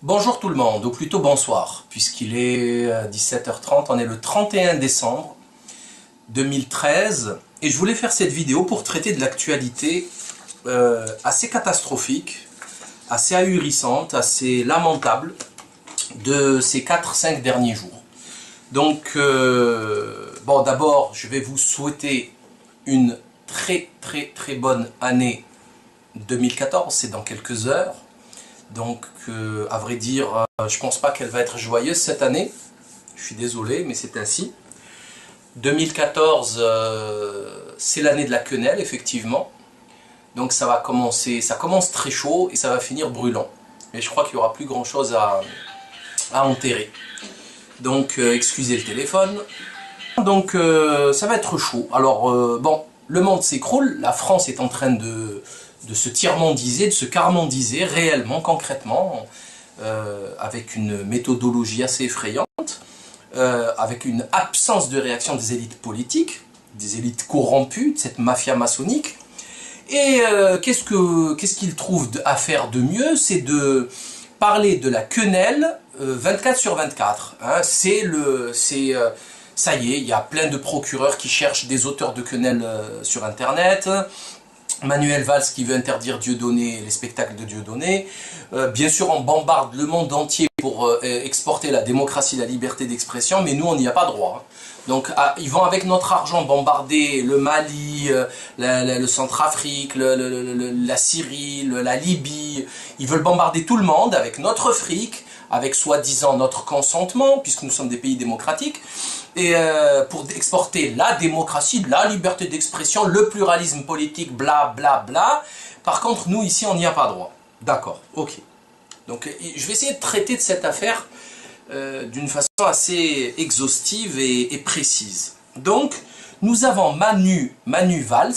Bonjour tout le monde, ou plutôt bonsoir, puisqu'il est 17h30, on est le 31 décembre 2013, et je voulais faire cette vidéo pour traiter de l'actualité assez catastrophique, assez ahurissante, assez lamentable de ces 4-5 derniers jours. Donc, bon, d'abord, je vais vous souhaiter une très bonne année 2014, c'est dans quelques heures. Donc, à vrai dire, je pense pas qu'elle va être joyeuse cette année. Je suis désolé, mais c'est ainsi. 2014, c'est l'année de la quenelle, effectivement. Donc ça va commencer, ça commence très chaud et ça va finir brûlant. Et je crois qu'il n'y aura plus grand chose à enterrer. Donc, excusez le téléphone. Donc, ça va être chaud. Alors, bon, le monde s'écroule. La France est en train de se tiers-mondiser, de se quart-mondiser réellement, concrètement, avec une méthodologie assez effrayante, avec une absence de réaction des élites politiques, des élites corrompues, de cette mafia maçonnique. Et qu'est-ce qu'ils trouvent à faire de mieux? C'est de parler de la quenelle 24 sur 24. Hein. Ça y est, il y a plein de procureurs qui cherchent des auteurs de quenelle sur Internet. Manuel Valls qui veut interdire Dieudonné, les spectacles de Dieudonné. Bien sûr, on bombarde le monde entier pour exporter la démocratie, la liberté d'expression, mais nous, on n'y a pas droit. Hein. Donc, ils vont avec notre argent bombarder le Mali, le Centrafrique, la Syrie, la Libye. Ils veulent bombarder tout le monde avec notre fric, avec soi-disant notre consentement, puisque nous sommes des pays démocratiques, et pour exporter la démocratie, la liberté d'expression, le pluralisme politique, bla bla bla. Par contre, nous, ici, on n'y a pas droit. D'accord, ok. Donc, je vais essayer de traiter de cette affaire d'une façon assez exhaustive et précise. Donc, nous avons Manu Valls,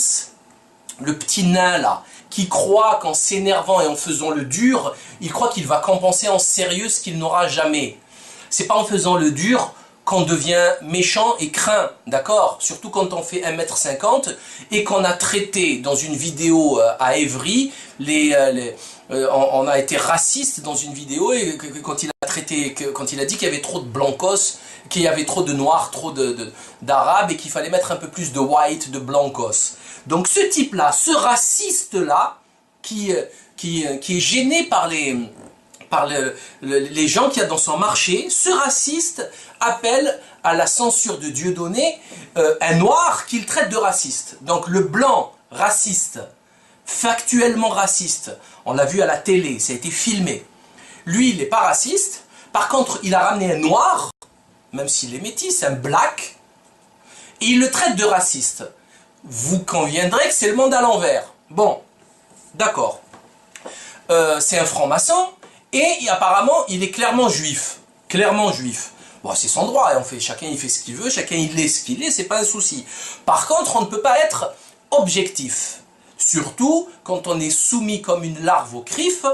le petit nain là, qui croit qu'en s'énervant et en faisant le dur, il croit qu'il va compenser en sérieux ce qu'il n'aura jamais. C'est pas en faisant le dur qu'on devient méchant et craint, d'accord? Surtout quand on fait 1m50 et qu'on a traité dans une vidéo à Évry, on a été raciste dans une vidéo et quand il a dit qu'il y avait trop de blancos, qu'il y avait trop de noirs, trop d'arabes et qu'il fallait mettre un peu plus de white, de blancos. Donc ce type-là, ce raciste-là, qui est gêné par les gens qu'il y a dans son marché, ce raciste appelle à la censure de Dieudonné un noir qu'il traite de raciste. Donc le blanc raciste, factuellement raciste, on l'a vu à la télé, ça a été filmé. Lui, il n'est pas raciste, par contre, il a ramené un noir, même s'il est métis, un black, et il le traite de raciste. Vous conviendrez que c'est le monde à l'envers. Bon, d'accord. C'est un franc-maçon, et apparemment, il est clairement juif. Clairement juif. Bon, c'est son droit, en fait. Chacun, il fait ce qu'il veut, chacun, il est ce qu'il est, c'est pas un souci. Par contre, on ne peut pas être objectif. Surtout quand on est soumis comme une larve au CRIF,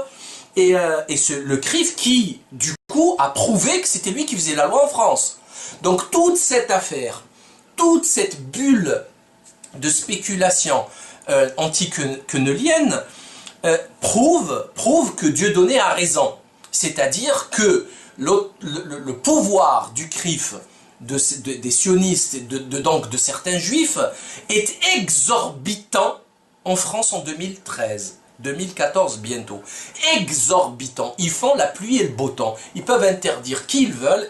et le CRIF qui, du coup, a prouvé que c'était lui qui faisait la loi en France. Donc, toute cette affaire, toute cette bulle de spéculation anti-quenelienne prouve que Dieudonné a raison. C'est-à-dire que le pouvoir du CRIF, des sionistes, donc de certains juifs, est exorbitant en France en 2013. 2014 bientôt. Exorbitant. Ils font la pluie et le beau temps. Ils peuvent interdire qui ils veulent.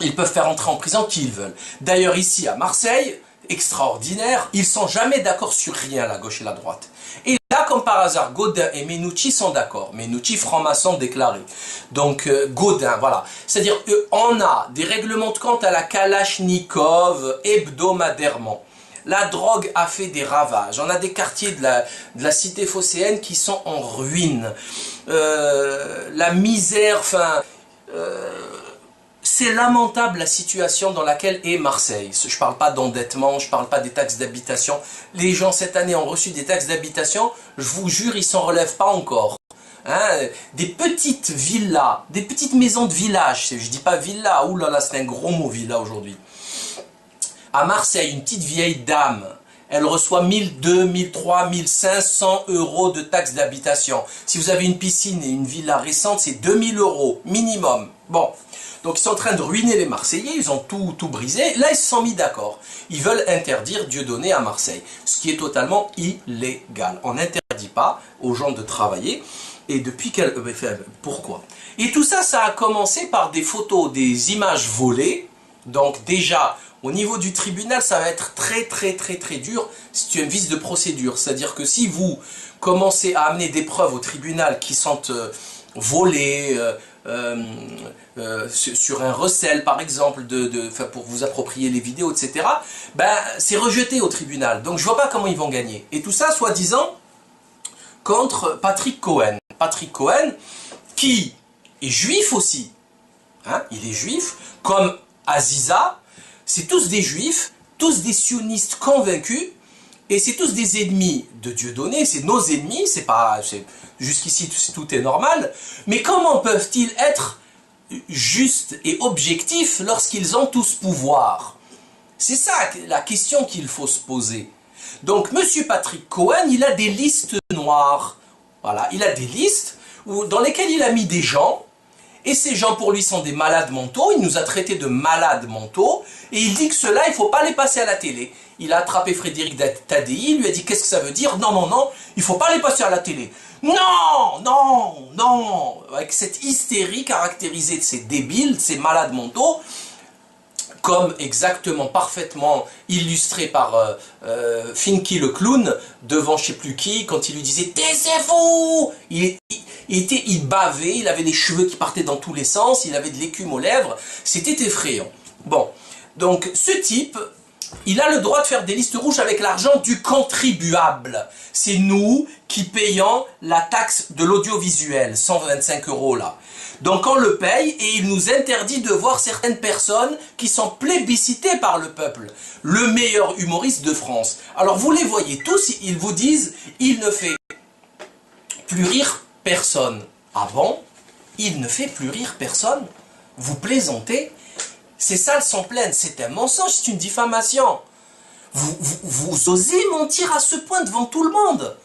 Ils peuvent faire entrer en prison qui ils veulent. D'ailleurs, ici à Marseille, extraordinaire, ils sont jamais d'accord sur rien, la gauche et la droite. Et là, comme par hasard, Gaudin et Menucci sont d'accord. Menucci, franc-maçon déclaré. Donc, Gaudin, voilà. C'est-à-dire qu'on a des règlements de compte à la Kalachnikov hebdomadairement. La drogue a fait des ravages. On a des quartiers de la cité phocéenne qui sont en ruine. La misère, enfin... c'est lamentable la situation dans laquelle est Marseille. Je ne parle pas d'endettement, je ne parle pas des taxes d'habitation. Les gens cette année ont reçu des taxes d'habitation, je vous jure, ils ne s'en relèvent pas encore. Hein, des petites villas, des petites maisons de village. Je ne dis pas villa, oulala, c'est un gros mot villa aujourd'hui. À Marseille, une petite vieille dame elle reçoit 1200, 1300, 1500 euros de taxes d'habitation. Si vous avez une piscine et une villa récente, c'est 2000 euros minimum. Bon, donc ils sont en train de ruiner les Marseillais, ils ont tout brisé. Là, ils se sont mis d'accord. Ils veulent interdire Dieudonné à Marseille, ce qui est totalement illégal. On n'interdit pas aux gens de travailler. Et depuis quel... Pourquoi? Et tout ça, ça a commencé par des photos, des images volées. Donc déjà, au niveau du tribunal, ça va être très dur si tu as un vice de procédure. C'est-à-dire que si vous commencez à amener des preuves au tribunal qui sont volées, sur un recel par exemple, pour vous approprier les vidéos, etc., ben, c'est rejeté au tribunal. Donc je vois pas comment ils vont gagner. Et tout ça, soi-disant, contre Patrick Cohen. Patrick Cohen, qui est juif aussi. Hein, il est juif, comme Aziza. C'est tous des juifs, tous des sionistes convaincus, et c'est tous des ennemis de Dieudonné, c'est nos ennemis, c'est pas... Jusqu'ici, tout est normal. Mais comment peuvent-ils être justes et objectifs lorsqu'ils ont tous pouvoir? C'est ça la question qu'il faut se poser. Donc, M. Patrick Cohen, il a des listes noires. Voilà, il a des listes dans lesquelles il a mis des gens, et ces gens pour lui sont des malades mentaux, il nous a traités de malades mentaux, et il dit que ceux-là, il ne faut pas les passer à la télé. Il a attrapé Frédéric Tadei, il lui a dit qu'est-ce que ça veut dire? Non, il ne faut pas les passer à la télé. Non, avec cette hystérie caractérisée de ces débiles, de ces malades mentaux, comme exactement, parfaitement illustré par Finky le clown, devant je ne sais plus qui, quand il lui disait « Taisez-vous » il bavait, il avait les cheveux qui partaient dans tous les sens, il avait de l'écume aux lèvres, c'était effrayant. Bon, donc ce type, il a le droit de faire des listes rouges avec l'argent du contribuable. C'est nous qui payons la taxe de l'audiovisuel, 125 € là. Donc on le paye et il nous interdit de voir certaines personnes qui sont plébiscitées par le peuple. Le meilleur humoriste de France. Alors vous les voyez tous, ils vous disent, il ne fait plus rire personne. Ah bon? Il ne fait plus rire personne? Vous plaisantez? C'est ça le sang plein, c'est un mensonge, c'est une diffamation. Vous osez mentir à ce point devant tout le monde?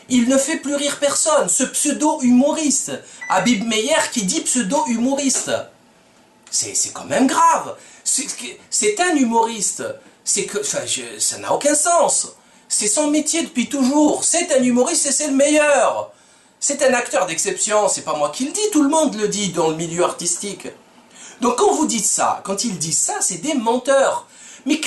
Il ne fait plus rire personne, ce pseudo-humoriste. Habib Meyer qui dit pseudo-humoriste. C'est quand même grave. C'est un humoriste. Ça n'a aucun sens. C'est son métier depuis toujours. C'est un humoriste et c'est le meilleur. C'est un acteur d'exception, c'est pas moi qui le dis, tout le monde le dit dans le milieu artistique. Donc quand vous dites ça, quand ils disent ça, c'est des menteurs. Mais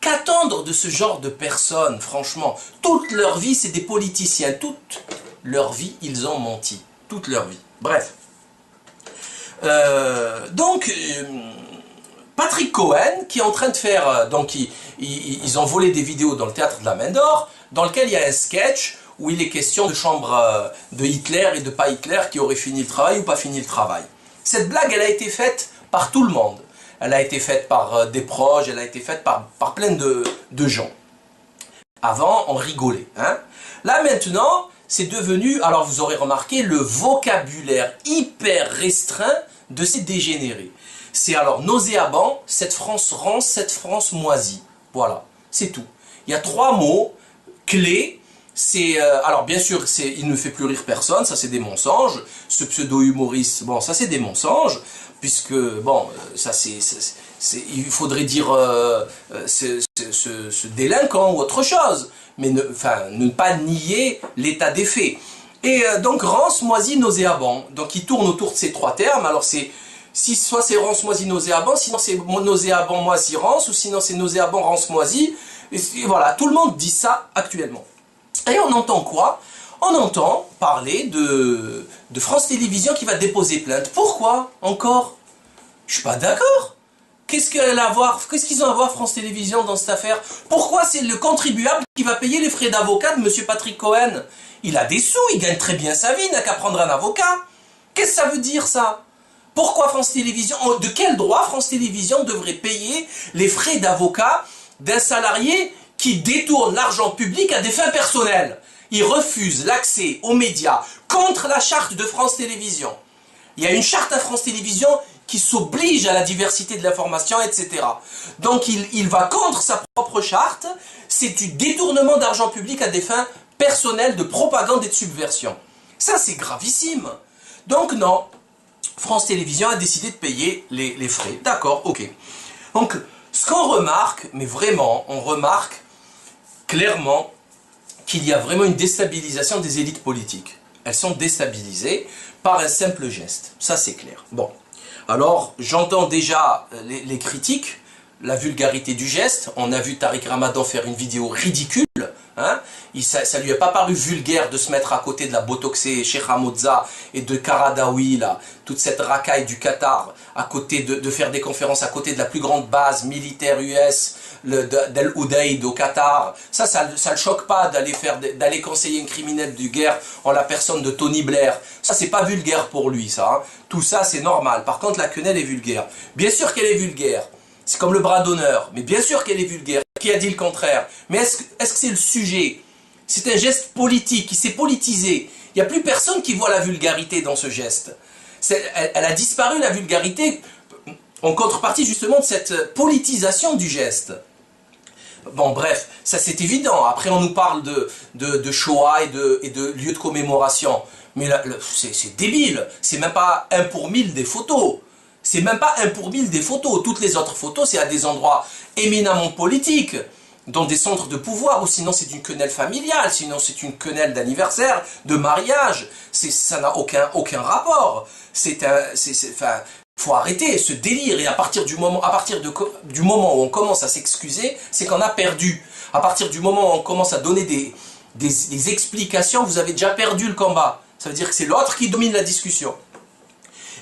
qu'attendre de ce genre de personnes, franchement? Toute leur vie, c'est des politiciens. Toute leur vie, ils ont menti. Toute leur vie. Bref. Patrick Cohen, qui est en train de faire... Donc, ils ont volé des vidéos dans le théâtre de la Main d'Or, dans lequel il y a un sketch où il est question de chambre de Hitler et de pas Hitler qui aurait fini le travail ou pas fini le travail. Cette blague, elle a été faite par tout le monde. Elle a été faite par des proches, elle a été faite par plein de gens. Avant, on rigolait. Hein? Là, maintenant, c'est devenu, alors vous aurez remarqué, le vocabulaire hyper restreint de ces dégénérés. C'est alors nauséabond, cette France rance, cette France moisie. Voilà, c'est tout. Il y a 3 mots clés. Alors bien sûr, il ne fait plus rire personne, ça c'est des mensonges. Ce pseudo-humoriste, bon, ça c'est des mensonges, puisque, bon, ça il faudrait dire ce délinquant ou autre chose, mais ne pas nier l'état des faits. Et donc, rance, moisi, nauséabond. Donc il tourne autour de ces 3 termes, alors soit c'est rance, moisi, nauséabond, sinon c'est nauséabond, moisi, rance, ou sinon c'est nauséabond, rance, moisi. Et voilà, tout le monde dit ça actuellement. Et on entend quoi? On entend parler de France Télévisions qui va déposer plainte. Pourquoi encore? Je suis pas d'accord. Qu'est-ce qu'ils ont à voir France Télévisions dans cette affaire? Pourquoi c'est le contribuable qui va payer les frais d'avocat de M. Patrick Cohen? Il a des sous, il gagne très bien sa vie, il n'a qu'à prendre un avocat. Qu'est-ce que ça veut dire ça? Pourquoi France Télévisions, de quel droit France Télévisions devrait payer les frais d'avocat d'un salarié qui détourne l'argent public à des fins personnelles? Il refuse l'accès aux médias contre la charte de France Télévisions. Il y a une charte à France Télévisions qui s'oblige à la diversité de l'information, etc. Donc il va contre sa propre charte, c'est du détournement d'argent public à des fins personnelles de propagande et de subversion. Ça c'est gravissime. Donc non, France Télévisions a décidé de payer les frais. D'accord, ok. Donc ce qu'on remarque, mais vraiment, on remarque clairement qu'il y a vraiment une déstabilisation des élites politiques. Elles sont déstabilisées par un simple geste. Ça c'est clair. Bon. Alors, j'entends déjà les critiques, la vulgarité du geste. On a vu Tariq Ramadan faire une vidéo ridicule. Hein, ça lui a pas paru vulgaire de se mettre à côté de la botoxée Cheikh Hamouza et de Karadawi, là, toute cette racaille du Qatar, à côté de faire des conférences à côté de la plus grande base militaire US, d'El Udeid au Qatar. Ça le choque pas d'aller conseiller un criminel de guerre en la personne de Tony Blair. Ça, c'est pas vulgaire pour lui, ça. Hein. Tout ça, c'est normal. Par contre, la quenelle est vulgaire. Bien sûr qu'elle est vulgaire. C'est comme le bras d'honneur. Mais bien sûr qu'elle est vulgaire. Qui a dit le contraire? Mais est-ce que c'est le sujet? C'est un geste politique qui s'est politisé. Il n'y a plus personne qui voit la vulgarité dans ce geste. Elle a disparu, la vulgarité, en contrepartie justement de cette politisation du geste. Bon, bref, ça c'est évident. Après, on nous parle de Shoah et de lieux de commémoration. Mais c'est débile. C'est même pas 1 pour 1000 des photos. C'est même pas 1 pour 1000 des photos. Toutes les autres photos, c'est à des endroits éminemment politiques, dans des centres de pouvoir, ou sinon c'est une quenelle familiale, sinon c'est une quenelle d'anniversaire, de mariage. Ça n'a aucun rapport. Enfin, faut arrêter ce délire. Et à partir du moment où on commence à s'excuser, c'est qu'on a perdu. À partir du moment où on commence à donner des explications, vous avez déjà perdu le combat. Ça veut dire que c'est l'autre qui domine la discussion.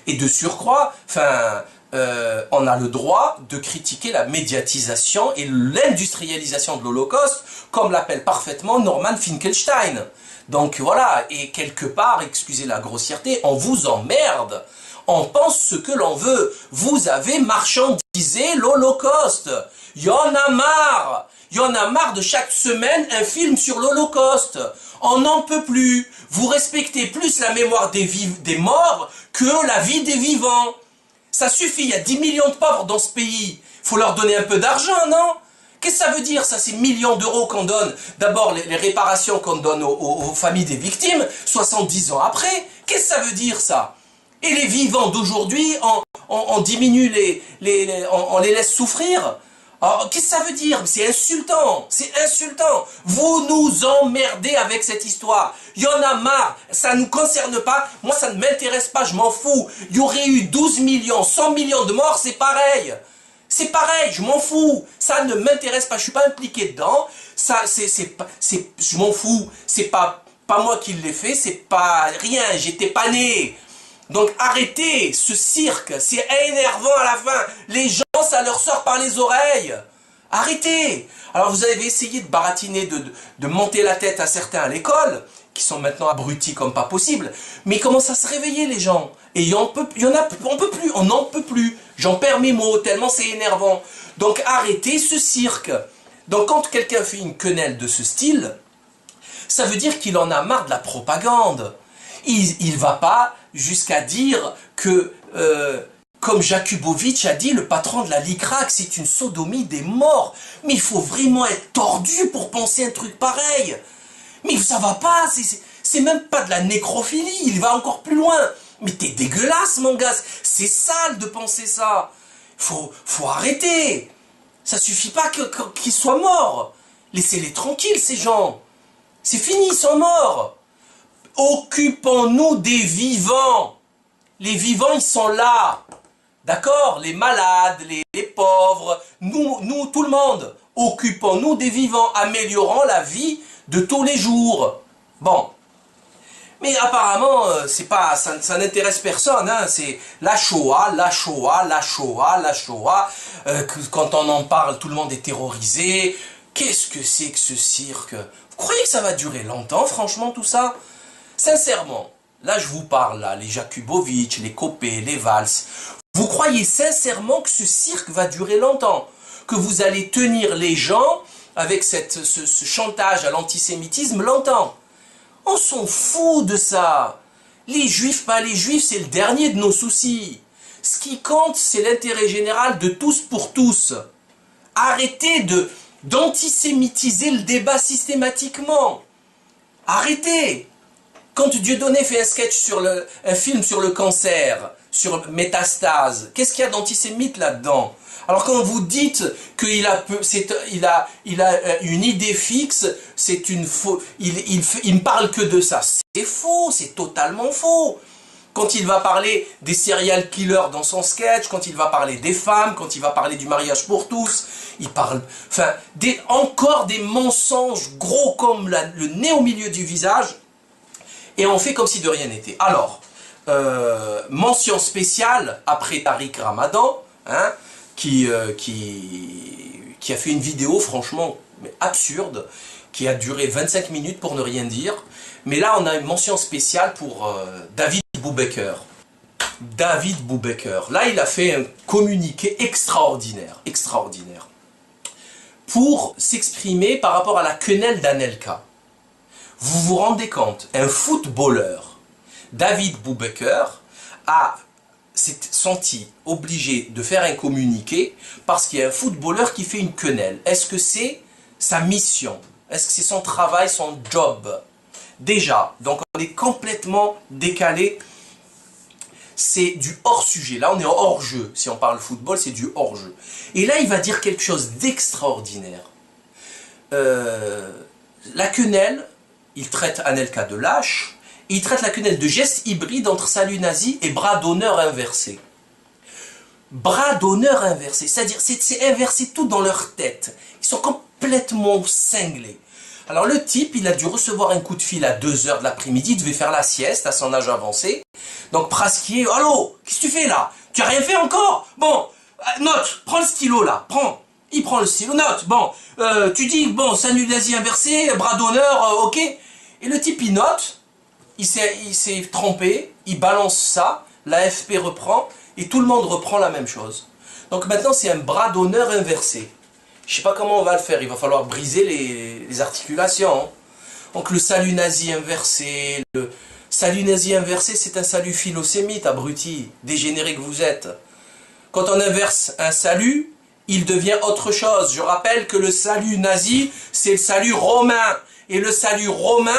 Et de surcroît, on a le droit de critiquer la médiatisation et l'industrialisation de l'Holocauste, comme l'appelle parfaitement Norman Finkelstein. Donc voilà, et quelque part, excusez la grossièreté, on vous emmerde. On pense ce que l'on veut. Vous avez marchandisé l'Holocauste. Il y en a marre. Il y en a marre de chaque semaine un film sur l'Holocauste. On n'en peut plus. Vous respectez plus la mémoire des morts que la vie des vivants. Ça suffit, il y a 10 millions de pauvres dans ce pays. Il faut leur donner un peu d'argent, non? Qu'est-ce que ça veut dire, ça, ces millions d'euros qu'on donne? D'abord, les réparations qu'on donne aux familles des victimes, 70 ans après. Qu'est-ce que ça veut dire, ça? Et les vivants d'aujourd'hui, on diminue on les laisse souffrir? Alors, qu'est-ce que ça veut dire? C'est insultant, c'est insultant. Vous nous emmerdez avec cette histoire. Il y en a marre, ça ne nous concerne pas. Moi, ça ne m'intéresse pas, je m'en fous. Il y aurait eu 12 millions, 100 millions de morts, c'est pareil. C'est pareil, je m'en fous. Ça ne m'intéresse pas, je suis pas impliqué dedans. Je m'en fous. C'est pas moi qui l'ai fait, c'est pas rien, j'étais pas né. Donc arrêtez ce cirque, c'est énervant à la fin. Les gens, ça leur sort par les oreilles. Arrêtez. Alors vous avez essayé de baratiner, de monter la tête à certains à l'école, qui sont maintenant abrutis comme pas possible. Mais ils commencent à se réveiller, les gens. Et on n'en peut plus. J'en perds mes mots, tellement c'est énervant. Donc arrêtez ce cirque. Donc quand quelqu'un fait une quenelle de ce style, ça veut dire qu'il en a marre de la propagande. Il ne va pas jusqu'à dire que, comme Jakubowicz a dit, le patron de la LICRA, que c'est une sodomie des morts. Mais il faut vraiment être tordu pour penser un truc pareil. Mais ça va pas, c'est même pas de la nécrophilie, il va encore plus loin. Mais t'es dégueulasse, mon gars, c'est sale de penser ça. Faut arrêter. Ça suffit pas qu'ils soient morts. Laissez-les tranquilles, ces gens. C'est fini, ils sont morts. Occupons-nous des vivants. Les vivants, ils sont là. D'accord? Les malades, les pauvres, nous, tout le monde. Occupons-nous des vivants, améliorons la vie de tous les jours. Bon. Mais apparemment, ça n'intéresse personne. Hein. C'est la Shoah, la Shoah, la Shoah, la Shoah. Quand on en parle, tout le monde est terrorisé. Qu'est-ce que c'est que ce cirque? Vous croyez que ça va durer longtemps, franchement, tout ça? Sincèrement, là je vous parle, là, les Jakubowicz, les Copé, les Valls. Vous croyez sincèrement que ce cirque va durer longtemps? Que vous allez tenir les gens avec ce chantage à l'antisémitisme longtemps? On s'en fout de ça. Les juifs, pas les juifs, c'est le dernier de nos soucis. Ce qui compte, c'est l'intérêt général de tous pour tous. Arrêtez d'antisémitiser le débat systématiquement. Arrêtez. Quand Dieudonné fait un sketch un film sur le cancer, sur métastase, qu'est-ce qu'il y a d'antisémite là-dedans? Alors quand vous dites qu'il a une idée fixe, c'est une faux, il ne parle que de ça. C'est faux, c'est totalement faux. Quand il va parler des serial killers dans son sketch, quand il va parler des femmes, quand il va parler du mariage pour tous, il parle, enfin, encore des mensonges gros comme le nez au milieu du visage, et on fait comme si de rien n'était. Alors, mention spéciale après Tariq Ramadan, hein, qui a fait une vidéo franchement absurde, qui a duré 25 minutes pour ne rien dire. Mais là, on a une mention spéciale pour David Boubaker. David Boubaker. Là, il a fait un communiqué extraordinaire, extraordinaire, pour s'exprimer par rapport à la quenelle d'Anelka. Vous vous rendez compte, un footballeur, David Boubaker, s'est senti obligé de faire un communiqué parce qu'il y a un footballeur qui fait une quenelle. Est-ce que c'est sa mission? Est-ce que c'est son travail, son job? Déjà, donc on est complètement décalé. C'est du hors-sujet. Là, on est hors-jeu. Si on parle football, c'est du hors-jeu. Et là, il va dire quelque chose d'extraordinaire. La quenelle, il traite Anelka de lâche, et il traite la quenelle de geste hybride entre salut nazi et bras d'honneur inversé. Bras d'honneur inversé, c'est-à-dire c'est inversé tout dans leur tête. Ils sont complètement cinglés. Alors le type, il a dû recevoir un coup de fil à 2 h de l'après-midi, il devait faire la sieste à son âge avancé. Donc Praskier, allô, qu'est-ce que tu fais là? Tu n'as rien fait encore? Bon, note, prends le stylo là, prends. Il prend le stylo, note, bon, tu dis, bon, salut nazi inversé, bras d'honneur, ok. Et le type, il note, il s'est trompé, il balance ça, l'AFP reprend, et tout le monde reprend la même chose. Donc maintenant, c'est un bras d'honneur inversé. Je ne sais pas comment on va le faire, il va falloir briser les articulations. Hein. Donc le salut nazi inversé, salut nazi inversé, c'est un salut philosémite, abruti, dégénéré que vous êtes. Quand on inverse un salut, il devient autre chose. Je rappelle que le salut nazi, c'est le salut romain. Et le salut romain,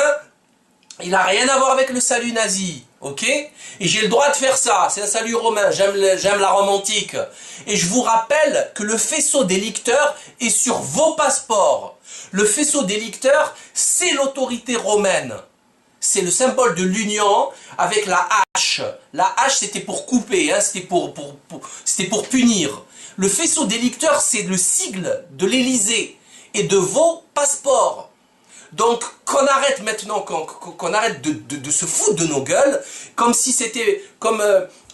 il n'a rien à voir avec le salut nazi. Ok? Et j'ai le droit de faire ça. C'est un salut romain. J'aime la Rome antique. Et je vous rappelle que le faisceau délicteur est sur vos passeports. Le faisceau délicteur, c'est l'autorité romaine. C'est le symbole de l'union avec la hache. La hache, c'était pour couper, hein, c'était pour punir. Le faisceau délicteur, c'est le sigle de l'Élysée et de vos passeports. Donc, qu'on arrête maintenant, qu'on arrête de se foutre de nos gueules, comme si c'était, comme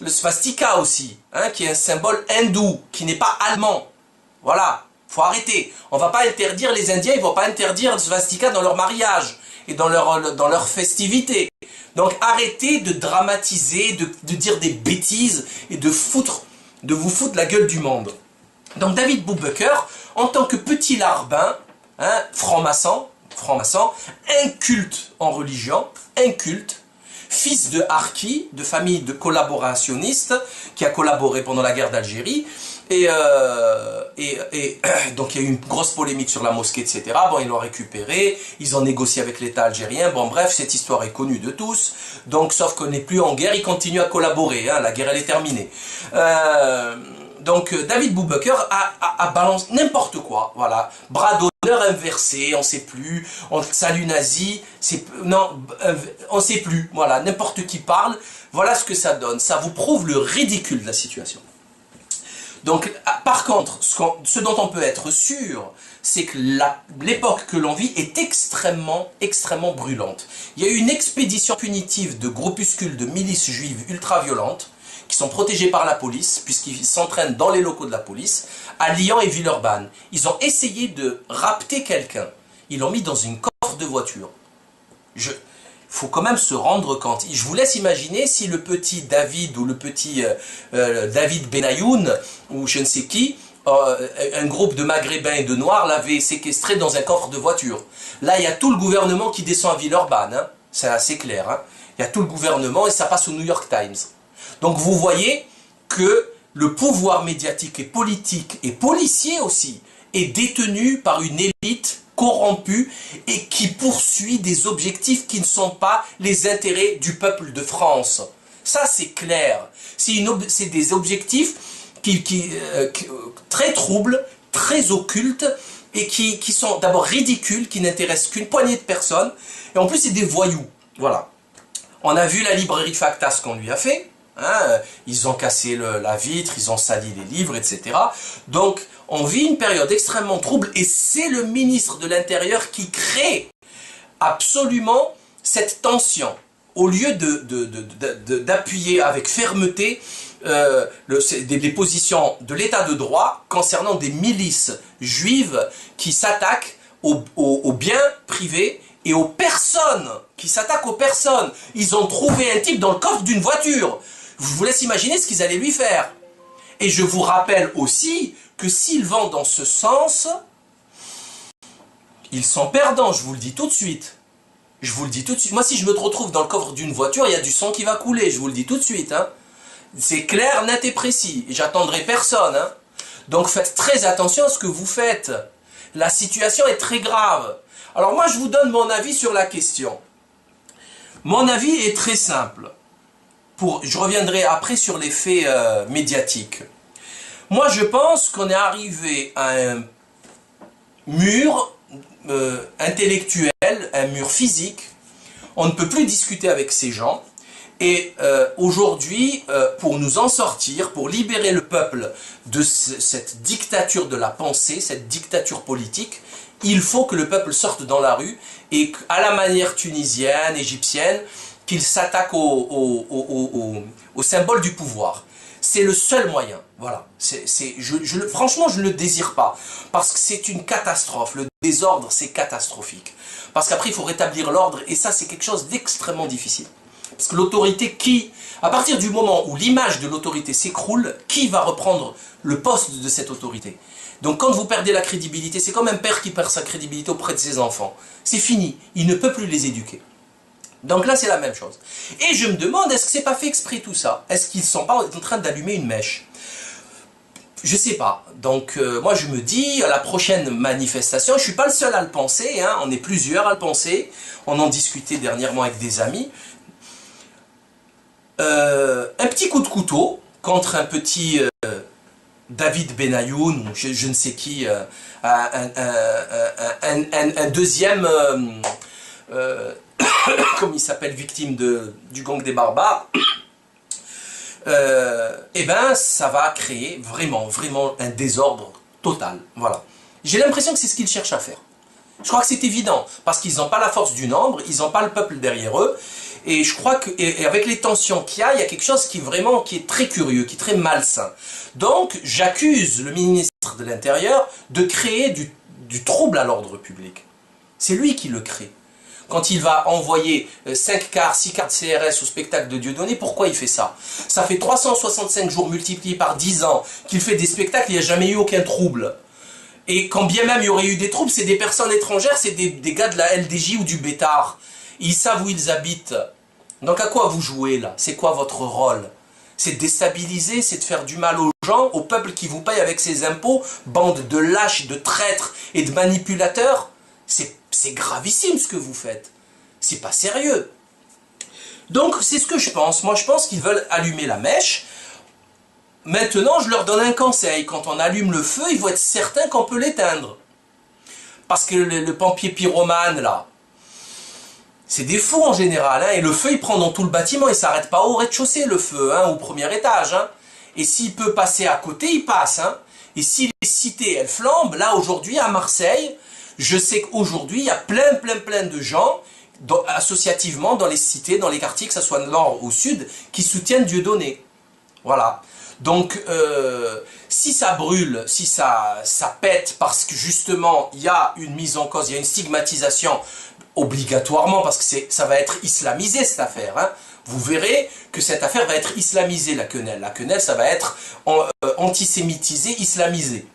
le swastika aussi, hein, qui est un symbole hindou, qui n'est pas allemand. Voilà, faut arrêter. On va pas interdire, les Indiens, ils vont pas interdire le swastika dans leur mariage et dans leur festivité. Donc, arrêtez de dramatiser, de dire des bêtises et de vous foutre la gueule du monde. Donc, David Boubaker, en tant que petit larbin, hein, franc-maçon, inculte en religion, inculte, fils de harki, de famille de collaborationnistes, qui a collaboré pendant la guerre d'Algérie, et donc il y a eu une grosse polémique sur la mosquée, etc. Bon, ils l'ont récupéré, ils ont négocié avec l'État algérien, bon bref, cette histoire est connue de tous, donc sauf qu'on n'est plus en guerre, ils continuent à collaborer, hein, la guerre elle est terminée. Donc David Boubaker a balancé n'importe quoi, voilà, bras d'honneur inversé, on sait plus, salut nazi, non, on sait plus, voilà, n'importe qui parle, voilà ce que ça donne, ça vous prouve le ridicule de la situation. Donc par contre, ce dont on peut être sûr, c'est que l'époque que l'on vit est extrêmement, extrêmement brûlante. Il y a eu une expédition punitive de groupuscules de milices juives ultra-violentes, qui sont protégés par la police, puisqu'ils s'entraînent dans les locaux de la police, à Lyon et Villeurbanne. Ils ont essayé de rapter quelqu'un. Ils l'ont mis dans une coffre de voiture. Il faut quand même se rendre compte. Je vous laisse imaginer si le petit David ou le petit David Benayoun, ou je ne sais qui, un groupe de Maghrébins et de Noirs l'avait séquestré dans un coffre de voiture. Là, il y a tout le gouvernement qui descend à Villeurbanne. Hein. C'est assez clair. Hein. Il y a tout le gouvernement et ça passe au New York Times. Donc vous voyez que le pouvoir médiatique et politique et policier aussi est détenu par une élite corrompue et qui poursuit des objectifs qui ne sont pas les intérêts du peuple de France. Ça, c'est clair. C'est des objectifs très troubles, très occultes, et qui sont d'abord ridicules, qui n'intéressent qu'une poignée de personnes, et en plus c'est des voyous. Voilà. On a vu la librairie Factas qu'on lui a fait, hein, ils ont cassé la vitre, ils ont sali les livres, etc. Donc on vit une période extrêmement trouble, et c'est le ministre de l'Intérieur qui crée absolument cette tension. Au lieu d'appuyer avec fermeté les positions de l'état de droit concernant des milices juives qui s'attaquent aux biens privés et aux personnes, qui s'attaquent aux personnes. Ils ont trouvé un type dans le coffre d'une voiture. Je vous laisse imaginer ce qu'ils allaient lui faire. Et je vous rappelle aussi que s'ils vont dans ce sens, ils sont perdants, je vous le dis tout de suite. Je vous le dis tout de suite. Moi, si je me retrouve dans le coffre d'une voiture, il y a du sang qui va couler, je vous le dis tout de suite. Hein. C'est clair, net et précis. Et j'attendrai personne. Hein. Donc faites très attention à ce que vous faites. La situation est très grave. Alors moi, je vous donne mon avis sur la question. Mon avis est très simple. Je reviendrai après sur les faits médiatiques. Moi, je pense qu'on est arrivé à un mur intellectuel, un mur physique. On ne peut plus discuter avec ces gens. Et aujourd'hui, pour nous en sortir, pour libérer le peuple de cette dictature de la pensée, cette dictature politique, il faut que le peuple sorte dans la rue et à la manière tunisienne, égyptienne, qu'il s'attaque au symbole du pouvoir. C'est le seul moyen. Voilà. Franchement, je ne le désire pas. Parce que c'est une catastrophe. Le désordre, c'est catastrophique. Parce qu'après, il faut rétablir l'ordre. Et ça, c'est quelque chose d'extrêmement difficile. Parce que l'autorité, à partir du moment où l'image de l'autorité s'écroule, qui va reprendre le poste de cette autorité? Donc quand vous perdez la crédibilité, c'est comme un père qui perd sa crédibilité auprès de ses enfants. C'est fini. Il ne peut plus les éduquer. Donc là, c'est la même chose. Et je me demande, est-ce que c'est pas fait exprès tout ça? Est-ce qu'ils ne sont pas en train d'allumer une mèche? Je sais pas. Donc moi, je me dis, à la prochaine manifestation, je suis pas le seul à le penser, hein, on est plusieurs à le penser. On en discutait dernièrement avec des amis. Un petit coup de couteau contre un petit David Benayoun, ou je ne sais qui, un deuxième... comme il s'appelle, victime du gang des barbares, eh ben ça va créer vraiment un désordre total. Voilà. J'ai l'impression que c'est ce qu'ils cherchent à faire. Je crois que c'est évident, parce qu'ils n'ont pas la force du nombre, ils n'ont pas le peuple derrière eux, et je crois que, et avec les tensions qu'il y a quelque chose qui est très curieux, qui est très malsain. Donc, j'accuse le ministre de l'Intérieur de créer du trouble à l'ordre public. C'est lui qui le crée. Quand il va envoyer 5 quarts, 6 quarts de CRS au spectacle de Dieudonné, pourquoi il fait ça? Ça fait 365 jours multipliés par 10 ans qu'il fait des spectacles, il n'y a jamais eu aucun trouble. Et quand bien même il y aurait eu des troubles, c'est des personnes étrangères, c'est des gars de la LDJ ou du Bétard. Ils savent où ils habitent. Donc à quoi vous jouez là? C'est quoi votre rôle? C'est de déstabiliser, c'est de faire du mal aux gens, au peuple qui vous paye avec ses impôts, bande de lâches, de traîtres et de manipulateurs? C'est gravissime ce que vous faites. C'est pas sérieux. Donc c'est ce que je pense. Moi je pense qu'ils veulent allumer la mèche. Maintenant je leur donne un conseil. Quand on allume le feu, il faut être certain qu'on peut l'éteindre. Parce que le pompier pyromane là, c'est des fous en général. Hein, et le feu il prend dans tout le bâtiment. Il ne s'arrête pas au rez-de-chaussée le feu, hein, au premier étage. Hein. Et s'il peut passer à côté, il passe. Hein. Et si les cités elles flambent, là aujourd'hui à Marseille... Je sais qu'aujourd'hui, il y a plein de gens, associativement, dans les cités, dans les quartiers, que ce soit nord ou sud, qui soutiennent Dieudonné. Voilà. Donc, si ça brûle, si ça pète, parce que justement, il y a une mise en cause, il y a une stigmatisation, obligatoirement, parce que ça va être islamisé, cette affaire. Hein. Vous verrez que cette affaire va être islamisée, la quenelle. La quenelle, ça va être antisémitisé, islamisé.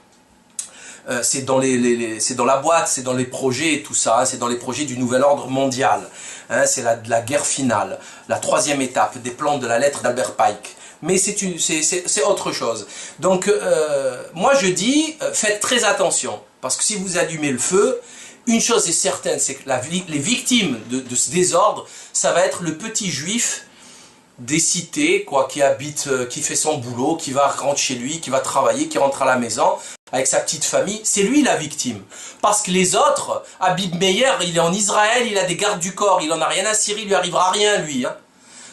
C'est dans la boîte, c'est dans les projets et tout ça, hein, c'est dans les projets du nouvel ordre mondial. Hein, c'est la guerre finale, la troisième étape des plans de la lettre d'Albert Pike. mais c'est autre chose. Donc, moi je dis, faites très attention, parce que si vous allumez le feu, une chose est certaine, c'est que les victimes de ce désordre, ça va être le petit juif des cités, quoi, qui habite, qui fait son boulot, qui va rentrer chez lui, qui va travailler, qui rentre à la maison avec sa petite famille. C'est lui la victime. Parce que les autres, Habib Meyer, il est en Israël, il a des gardes du corps, il en a rien à cirer, il lui arrivera rien lui. Hein.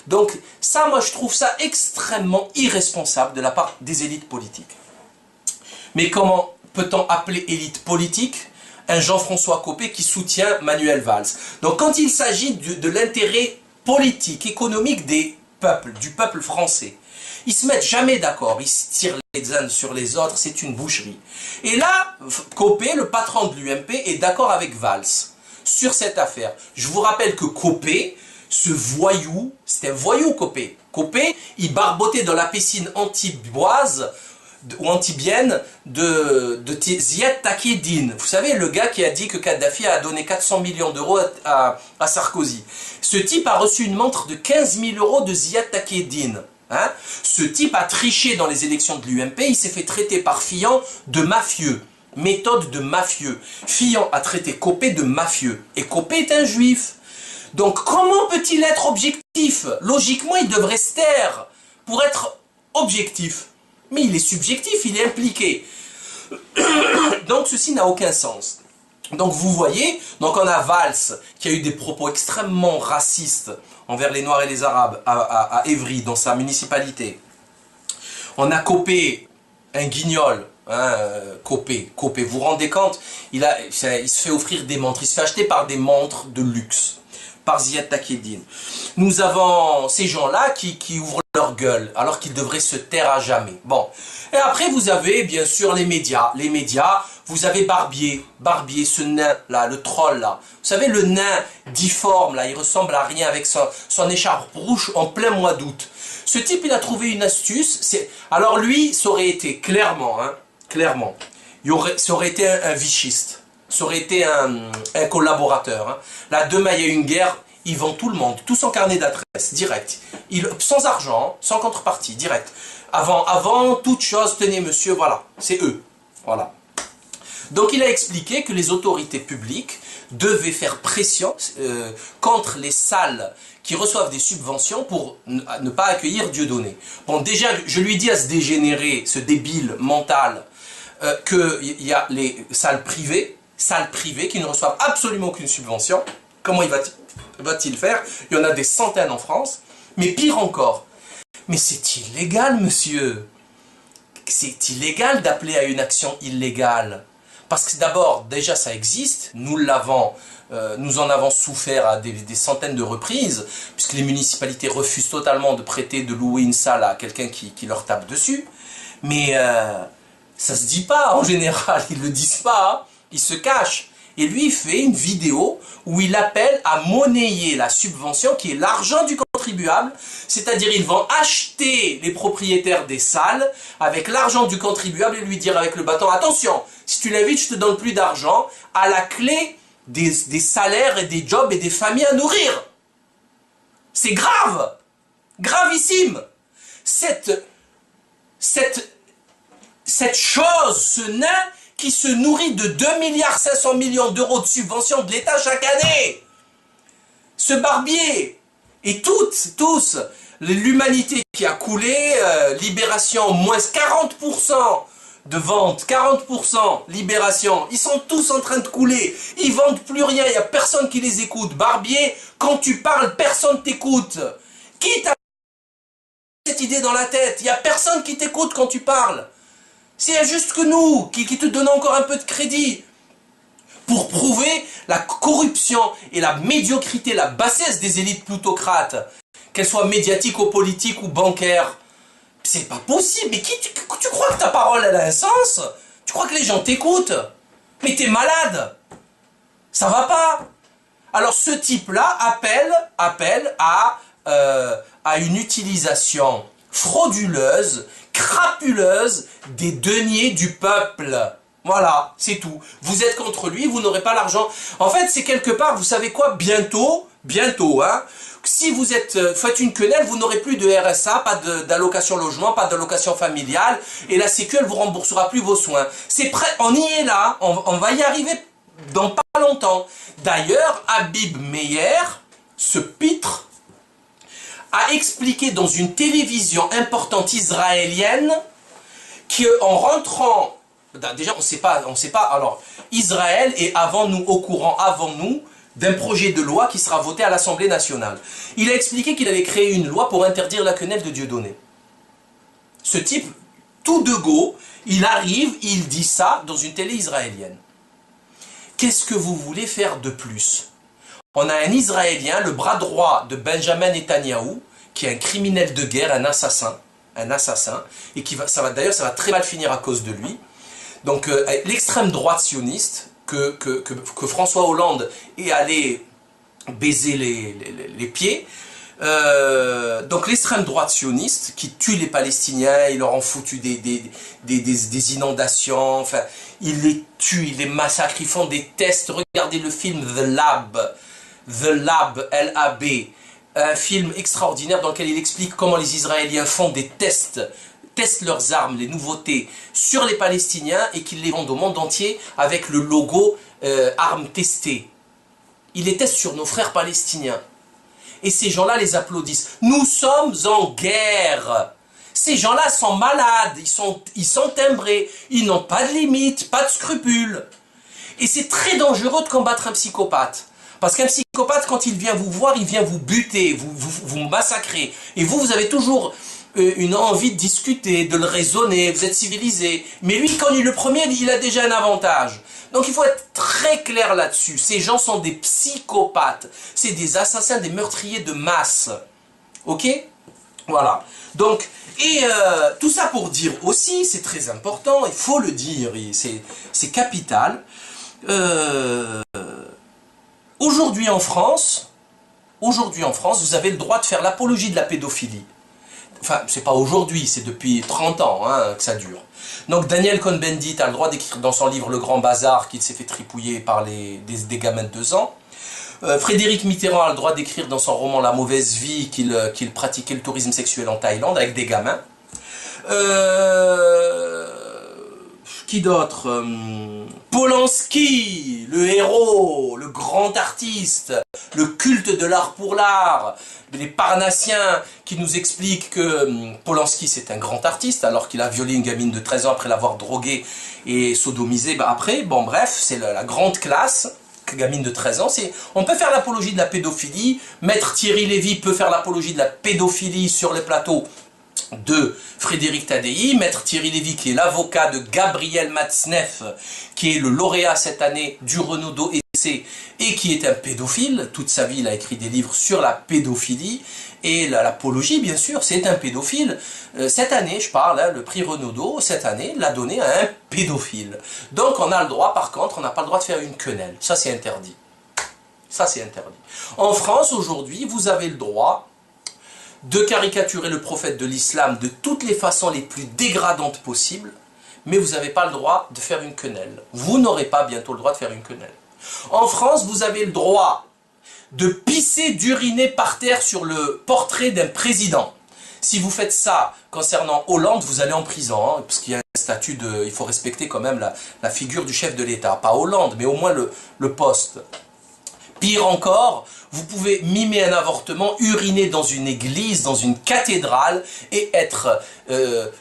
Donc ça, moi je trouve ça extrêmement irresponsable de la part des élites politiques. Mais comment peut-on appeler élite politique un Jean-François Copé qui soutient Manuel Valls? Donc quand il s'agit de l'intérêt politique, économique du peuple français, ils se mettent jamais d'accord, ils se tirent les uns sur les autres, c'est une boucherie. Et là, Copé, le patron de l'UMP, est d'accord avec Valls sur cette affaire. Je vous rappelle que Copé, ce voyou, c'était un voyou Copé. Copé, il barbotait dans la piscine antiboise ou antibienne de Ziad Takieddine. Vous savez, le gars qui a dit que Kadhafi a donné 400 millions d'euros à Sarkozy. Ce type a reçu une montre de 15 000 euros de Ziad Takieddine. Hein? Ce type a triché dans les élections de l'UMP, il s'est fait traiter par Fillon de mafieux. Méthode de mafieux. Fillon a traité Copé de mafieux. Et Copé est un juif. Donc comment peut-il être objectif? Logiquement, il devrait se taire pour être objectif. Mais il est subjectif, il est impliqué. Donc ceci n'a aucun sens. Donc vous voyez, donc on a Valls qui a eu des propos extrêmement racistes envers les Noirs et les Arabes à Évry, dans sa municipalité. On a Copé, un guignol, hein, Copé, vous vous rendez compte, il se fait offrir des montres, il se fait acheter par des montres de luxe, par Ziad Takieddine. Nous avons ces gens-là qui ouvrent leur gueule, alors qu'ils devraient se taire à jamais. Bon. Et après, vous avez, bien sûr, les médias. Les médias, vous avez Barbier, ce nain-là, le troll-là. Vous savez, le nain difforme, là, il ressemble à rien avec son écharpe rouge en plein mois d'août. Ce type, il a trouvé une astuce. Alors lui, ça aurait été, clairement, ça aurait été un vichiste. Ça aurait été un collaborateur. Hein. Là, demain, il y a une guerre, il vend tout le monde, tout son carnet d'adresse, direct. Sans argent, sans contrepartie, direct. Avant toute chose, tenez monsieur, voilà, c'est eux. Voilà. Donc il a expliqué que les autorités publiques devaient faire pression contre les salles qui reçoivent des subventions pour ne pas accueillir Dieudonné. Bon, déjà, je lui dis à ce dégénéré, ce débile mental, qu'il y a les salles privées qui ne reçoivent absolument aucune subvention. Comment va-t-il faire? Il y en a des centaines en France. Mais pire encore, mais c'est illégal, monsieur. C'est illégal d'appeler à une action illégale. Parce que d'abord, déjà ça existe, nous en avons souffert à des centaines de reprises, puisque les municipalités refusent totalement de prêter, de louer une salle à quelqu'un qui leur tape dessus. Mais ça se dit pas en général, ils le disent pas, hein. Ils se cachent. Et lui, il fait une vidéo où il appelle à monnayer la subvention qui est l'argent du contribuable, c'est-à-dire ils vont acheter les propriétaires des salles avec l'argent du contribuable et lui dire avec le bâton, attention, si tu l'invites, je te donne plus d'argent, à la clé des salaires et des jobs et des familles à nourrir. C'est grave, gravissime. Cette chose, ce nain qui se nourrit de 2,5 milliards d'euros de subventions de l'État chaque année. Ce Barbier, et tous, l'humanité qui a coulé, Libération, moins 40% de vente, 40%, Libération, ils sont tous en train de couler, ils vendent plus rien, il n'y a personne qui les écoute. Barbier, quand tu parles, personne t'écoute. Qui t'a cette idée dans la tête? Il n'y a personne qui t'écoute quand tu parles. C'est juste que nous, qui te donnons encore un peu de crédit. Pour prouver la corruption et la médiocrité, la bassesse des élites plutocrates, qu'elles soient médiatiques ou politiques ou bancaires. C'est pas possible. Mais tu crois que ta parole elle a un sens? Tu crois que les gens t'écoutent? Mais t'es malade. Ça va pas. Alors ce type-là appelle à une utilisation frauduleuse, crapuleuse des deniers du peuple. Voilà, c'est tout. Vous êtes contre lui, vous n'aurez pas l'argent. En fait, c'est quelque part, vous savez quoi, bientôt, bientôt, hein. Si vous faites une quenelle, vous n'aurez plus de RSA, pas d'allocation logement, pas d'allocation familiale, et la Sécu, elle vous remboursera plus vos soins. C'est prêt, on y est là, on va y arriver dans pas longtemps. D'ailleurs, Habib Meir, ce pitre, a expliqué dans une télévision importante israélienne qu'en rentrant, déjà on sait pas, alors Israël est au courant avant nous, d'un projet de loi qui sera voté à l'Assemblée nationale. Il a expliqué qu'il allait créer une loi pour interdire la quenelle de Dieudonné. Ce type, tout de go, il arrive, il dit ça dans une télé israélienne. Qu'est-ce que vous voulez faire de plus? On a un Israélien, le bras droit de Benjamin Netanyahou, qui est un criminel de guerre, un assassin, et ça va très mal finir à cause de lui. Donc l'extrême droite sioniste, que François Hollande est allé baiser les pieds. Donc l'extrême droite sioniste qui tue les Palestiniens, il leur en foutu des inondations, enfin, il les tue, il les massacre, ils font des tests. Regardez le film The Lab, L-A-B, un film extraordinaire dans lequel il explique comment les Israéliens font des testent leurs armes, les nouveautés sur les Palestiniens et qu'ils les vendent au monde entier avec le logo armes testées. Ils les testent sur nos frères palestiniens. Et ces gens-là les applaudissent. Nous sommes en guerre. Ces gens-là sont malades, ils sont timbrés, ils n'ont pas de limites, pas de scrupules. Et c'est très dangereux de combattre un psychopathe. Parce qu'un psychopathe, quand il vient vous voir, il vient vous buter, vous massacrer. Et vous avez toujours une envie de discuter, de le raisonner, vous êtes civilisé. Mais lui, quand il est le premier, il a déjà un avantage. Donc il faut être très clair là-dessus. Ces gens sont des psychopathes. C'est des assassins, des meurtriers de masse. Ok? Voilà. Donc, tout ça pour dire aussi, c'est très important, il faut le dire, c'est capital. Aujourd'hui en France, vous avez le droit de faire l'apologie de la pédophilie. Enfin, c'est pas aujourd'hui, c'est depuis 30 ans hein, que ça dure. Donc Daniel Cohn-Bendit a le droit d'écrire dans son livre Le Grand Bazar qu'il s'est fait tripouiller par des gamins de 2 ans. Frédéric Mitterrand a le droit d'écrire dans son roman La Mauvaise Vie qu'il pratiquait le tourisme sexuel en Thaïlande avec des gamins. Qui d'autre? Polanski, le héros, le grand artiste, le culte de l'art pour l'art, les Parnassiens qui nous expliquent que Polanski c'est un grand artiste alors qu'il a violé une gamine de 13 ans après l'avoir droguée et sodomisée après. Bon bref, c'est la grande classe, gamine de 13 ans. On peut faire l'apologie de la pédophilie, Maître Thierry Lévy peut faire l'apologie de la pédophilie sur les plateaux de Frédéric Tadei, Maître Thierry Lévy qui est l'avocat de Gabriel Matzneff, qui est le lauréat cette année du Renaudot Essai et qui est un pédophile. Toute sa vie il a écrit des livres sur la pédophilie et l'apologie bien sûr, c'est un pédophile. Cette année je parle, hein, le prix Renaudot cette année l'a donné à un pédophile. Donc on a le droit, par contre on n'a pas le droit de faire une quenelle, ça c'est interdit. Ça c'est interdit. En France aujourd'hui vous avez le droit de caricaturer le prophète de l'islam de toutes les façons les plus dégradantes possibles, mais vous n'avez pas le droit de faire une quenelle. Vous n'aurez pas bientôt le droit de faire une quenelle. En France, vous avez le droit de pisser, d'uriner par terre sur le portrait d'un président. Si vous faites ça concernant Hollande, vous allez en prison, hein, parce qu'il y a un statut de... Il faut respecter quand même la figure du chef de l'État. Pas Hollande, mais au moins le poste. Pire encore, vous pouvez mimer un avortement, uriner dans une église, dans une cathédrale et être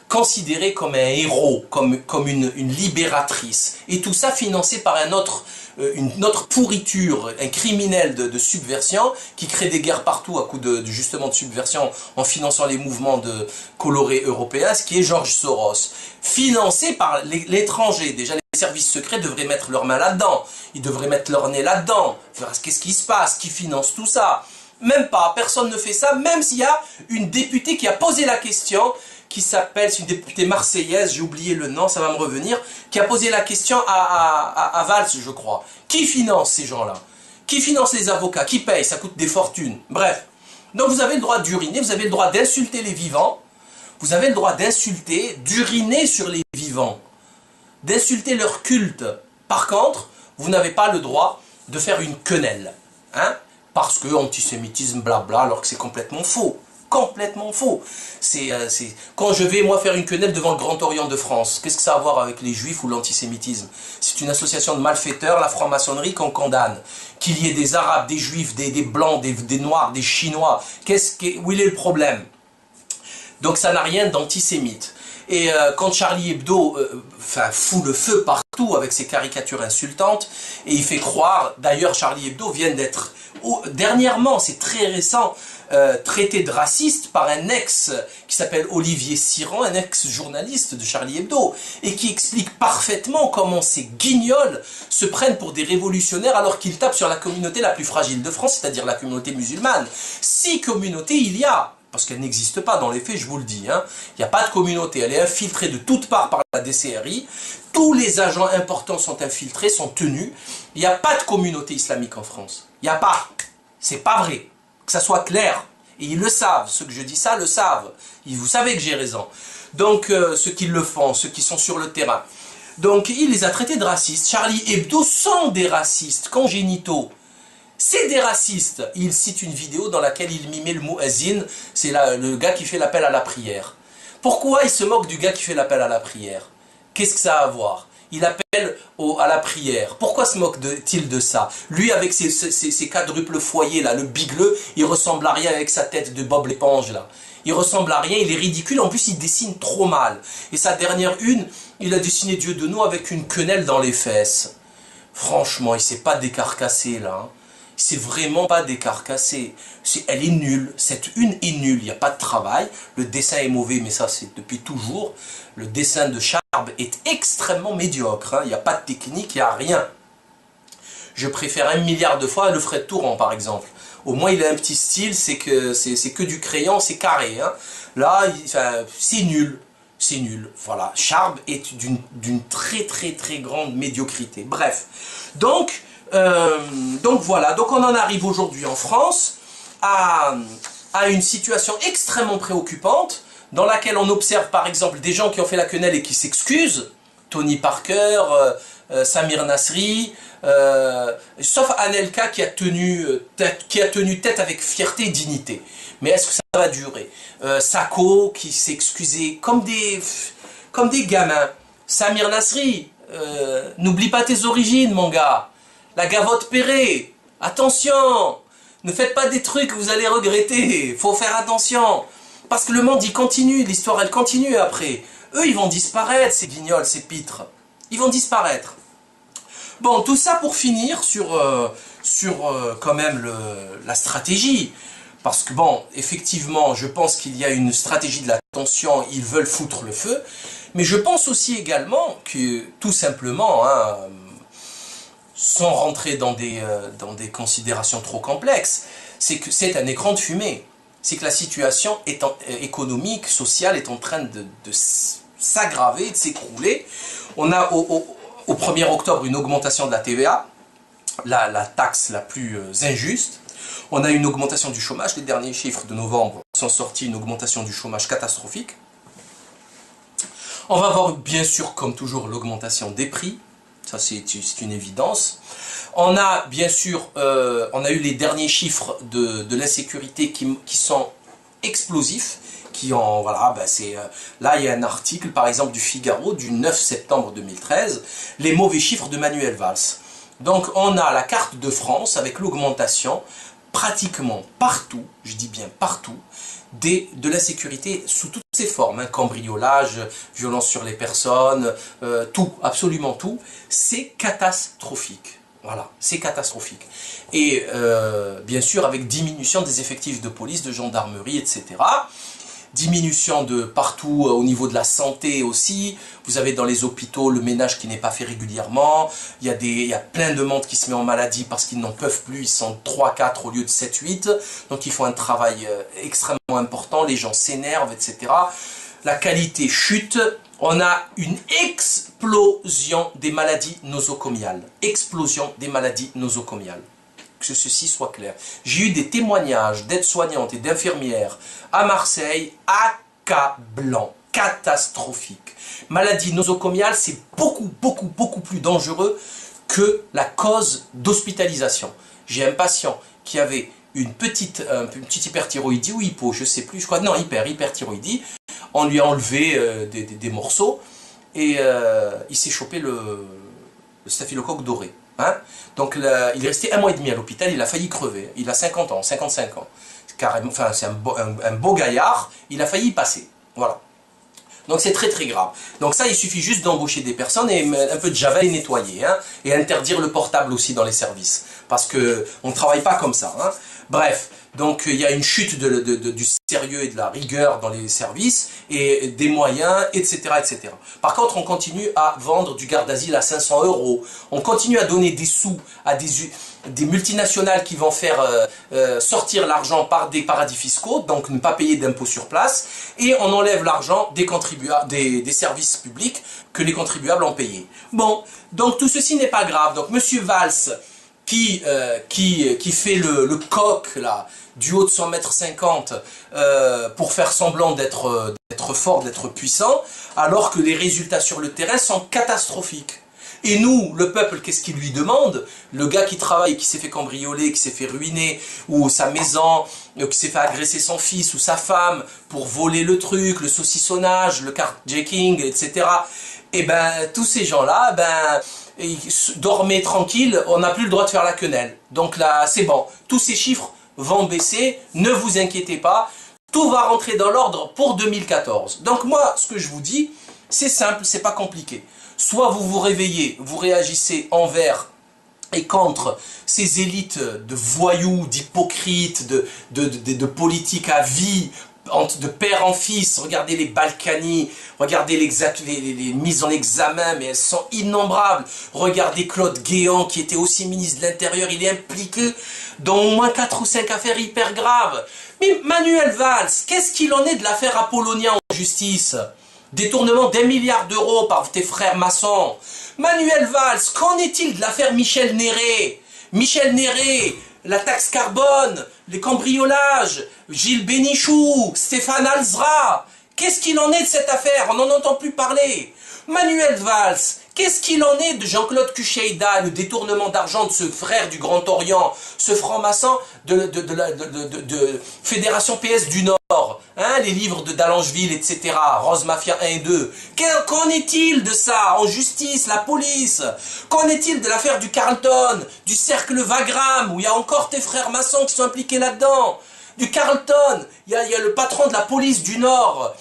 considéré comme un héros, comme une libératrice. Et tout ça financé par une autre pourriture, un criminel de subversion qui crée des guerres partout à coup justement de subversion en finançant les mouvements de colorés européens, ce qui est George Soros. Financé par l'étranger. Déjà les services secrets devraient mettre leurs mains là-dedans. Ils devraient mettre leur nez là-dedans. Qu'est-ce qui se passe? Qui finance tout ça? Même pas. Personne ne fait ça, même s'il y a une députée qui a posé la question, qui s'appelle, c'est une députée marseillaise, j'ai oublié le nom, ça va me revenir, qui a posé la question à Valls, je crois. Qui finance ces gens-là? Qui finance les avocats? Qui paye? Ça coûte des fortunes. Bref. Donc vous avez le droit d'uriner, vous avez le droit d'insulter les vivants, vous avez le droit d'insulter, d'uriner sur les vivants, d'insulter leur culte. Par contre, vous n'avez pas le droit de faire une quenelle. Hein? Parce que antisémitisme, blabla, alors que c'est complètement faux. Complètement faux. Quand je vais, moi, faire une quenelle devant le Grand Orient de France, qu'est-ce que ça a à voir avec les Juifs ou l'antisémitisme? C'est une association de malfaiteurs, la franc-maçonnerie, qu'on condamne. Qu'il y ait des Arabes, des Juifs, des Blancs, des Noirs, des Chinois, où il est le problème? Donc ça n'a rien d'antisémite. Et quand Charlie Hebdo fout le feu partout avec ses caricatures insultantes, et il fait croire, d'ailleurs Charlie Hebdo vient d'être, dernièrement, c'est très récent, traité de raciste par un ex qui s'appelle Olivier Cyran, un ex-journaliste de Charlie Hebdo, et qui explique parfaitement comment ces guignols se prennent pour des révolutionnaires alors qu'ils tapent sur la communauté la plus fragile de France, c'est-à-dire la communauté musulmane. Si communauté il y a, parce qu'elle n'existe pas dans les faits, je vous le dis, hein. Il n'y a pas de communauté, elle est infiltrée de toutes parts par la DCRI, tous les agents importants sont infiltrés, sont tenus, il n'y a pas de communauté islamique en France, il n'y a pas, c'est pas vrai, que ça soit clair, et ils le savent, ceux que je dis ça le savent, vous savez que j'ai raison, donc ceux qui le font, ceux qui sont sur le terrain, donc il les a traités de racistes. Charlie Hebdo sont des racistes congénitaux. C'est des racistes. Il cite une vidéo dans laquelle il mimait le muezzin, c'est le gars qui fait l'appel à la prière. Pourquoi il se moque du gars qui fait l'appel à la prière? Qu'est-ce que ça a à voir? Il appelle à la prière. Pourquoi se moque-t-il de ça? Lui, avec ses quadruples foyers, là, le bigleux, il ressemble à rien avec sa tête de Bob l'éponge, là. Il ressemble à rien, il est ridicule, en plus il dessine trop mal. Et sa dernière une, il a dessiné Dieudonné avec une quenelle dans les fesses. Franchement, il s'est pas décarcassé, là, hein. C'est vraiment pas décarcassé. Elle est nulle. Cette une est nulle. Il n'y a pas de travail. Le dessin est mauvais, mais ça c'est depuis toujours. Le dessin de Charb est extrêmement médiocre. Hein. Il n'y a pas de technique, il n'y a rien. Je préfère 1 milliard de fois le Fred Touran, par exemple. Au moins il a un petit style, c'est que du crayon, c'est carré. Hein. Là, c'est nul. C'est nul. Voilà. Charb est d'une très très très grande médiocrité. Bref. Donc voilà, donc on en arrive aujourd'hui en France à une situation extrêmement préoccupante dans laquelle on observe par exemple des gens qui ont fait la quenelle et qui s'excusent, Tony Parker, Samir Nasri, sauf Anelka qui a tenu tête avec fierté et dignité. Mais est-ce que ça va durer? Sako qui s'est excusé comme des gamins. Samir Nasri, n'oublie pas tes origines mon gars. La gavotte Perret, attention, ne faites pas des trucs que vous allez regretter, faut faire attention, parce que le monde il continue, l'histoire elle continue après, eux ils vont disparaître ces guignols, ces pitres, ils vont disparaître. Bon, tout ça pour finir sur quand même la stratégie, parce que bon, effectivement, je pense qu'il y a une stratégie de la tension, ils veulent foutre le feu, mais je pense aussi également que, tout simplement, hein, sans rentrer dans des considérations trop complexes, c'est que c'est un écran de fumée. C'est que la situation économique, sociale est en train de s'aggraver, de s'écrouler. On a au 1er octobre une augmentation de la TVA, la taxe la plus injuste. On a une augmentation du chômage. Les derniers chiffres de novembre sont sortis, une augmentation du chômage catastrophique. On va avoir bien sûr, comme toujours, l'augmentation des prix. Ça, c'est une évidence. On a, bien sûr, on a eu les derniers chiffres de l'insécurité qui sont explosifs. Voilà, là, il y a un article, par exemple, du Figaro, du 9 septembre 2013, les mauvais chiffres de Manuel Valls. Donc, on a la carte de France avec l'augmentation pratiquement partout, je dis bien partout, de l'insécurité sous toutes ses formes, hein, cambriolage, violence sur les personnes, tout, absolument tout, c'est catastrophique. Voilà, c'est catastrophique. Et bien sûr, avec diminution des effectifs de police, de gendarmerie, etc. Diminution de partout au niveau de la santé aussi. Vous avez dans les hôpitaux le ménage qui n'est pas fait régulièrement. Il y a plein de monde qui se met en maladie parce qu'ils n'en peuvent plus. Ils sont 3-4 au lieu de 7-8. Donc il faut un travail extrêmement important. Les gens s'énervent, etc. La qualité chute. On a une explosion des maladies nosocomiales. Explosion des maladies nosocomiales. Que ceci soit clair. J'ai eu des témoignages d'aides-soignantes et d'infirmières à Marseille accablants, catastrophiques. Maladie nosocomiale, c'est beaucoup plus dangereux que la cause d'hospitalisation. J'ai un patient qui avait une petite hyperthyroïdie ou hypo, je sais plus, je crois, non, hyperthyroïdie. On lui a enlevé des morceaux et il s'est chopé le staphylocoque doré. Hein. Donc il est resté 1 mois et demi à l'hôpital, il a failli crever. Il a 50 ans, 55 ans. Carrément, enfin, c'est un beau gaillard, il a failli y passer. Voilà. Donc c'est très très grave. Donc ça, il suffit juste d'embaucher des personnes et un peu de javel et nettoyer. Hein, et interdire le portable aussi dans les services. Parce qu'on ne travaille pas comme ça. Hein. Bref, donc il y a une chute du sérieux et de la rigueur dans les services et des moyens, etc., etc. Par contre, on continue à vendre du garde d'asile à 500 €. On continue à donner des sous à des multinationales qui vont faire sortir l'argent par des paradis fiscaux, donc ne pas payer d'impôts sur place, et on enlève l'argent des contribuables, des services publics que les contribuables ont payé. Bon, donc tout ceci n'est pas grave. Donc Monsieur Valls, qui fait le coq là, du haut de 100,50 m pour faire semblant d'être fort, d'être puissant, alors que les résultats sur le terrain sont catastrophiques. Et nous, le peuple, qu'est-ce qu'il lui demande? Le gars qui travaille, qui s'est fait cambrioler, qui s'est fait ruiner, ou sa maison, qui s'est fait agresser son fils ou sa femme pour voler le truc, le saucissonnage, le carjacking, etc. Et ben, tous ces gens-là, ben, dormez tranquille, on n'a plus le droit de faire la quenelle. Donc là, c'est bon. Tous ces chiffres vont baisser, ne vous inquiétez pas. Tout va rentrer dans l'ordre pour 2014. Donc moi, ce que je vous dis, c'est simple, c'est pas compliqué. Soit vous vous réveillez, vous réagissez envers et contre ces élites de voyous, d'hypocrites, de politiques à vie, de père en fils. Regardez les Balkany, regardez les mises en examen, mais elles sont innombrables. Regardez Claude Guéant, qui était aussi ministre de l'Intérieur, il est impliqué dans au moins 4 ou 5 affaires hyper graves. Mais Manuel Valls, qu'est-ce qu'il en est de l'affaire Apollonia en justice? Détournement d'1 milliard d'euros par tes frères maçons. Manuel Valls, qu'en est-il de l'affaire Michel Néré? Michel Néré, la taxe carbone, les cambriolages, Gilles Bénichou, Stéphane Alzra. Qu'est-ce qu'il en est de cette affaire? On n'en entend plus parler. Manuel Valls, qu'est-ce qu'il en est de Jean-Claude Kucheida, le détournement d'argent de ce frère du Grand Orient, ce franc-maçon de Fédération PS du Nord, hein, les livres de Dallangeville, etc., Rose Mafia 1 et 2. Qu'en est-il de ça en justice, la police? Qu'en est-il de l'affaire du Carlton, du cercle Wagram, où il y a encore tes frères maçons qui sont impliqués là-dedans? Du Carlton, il y a le patron de la police du Nord,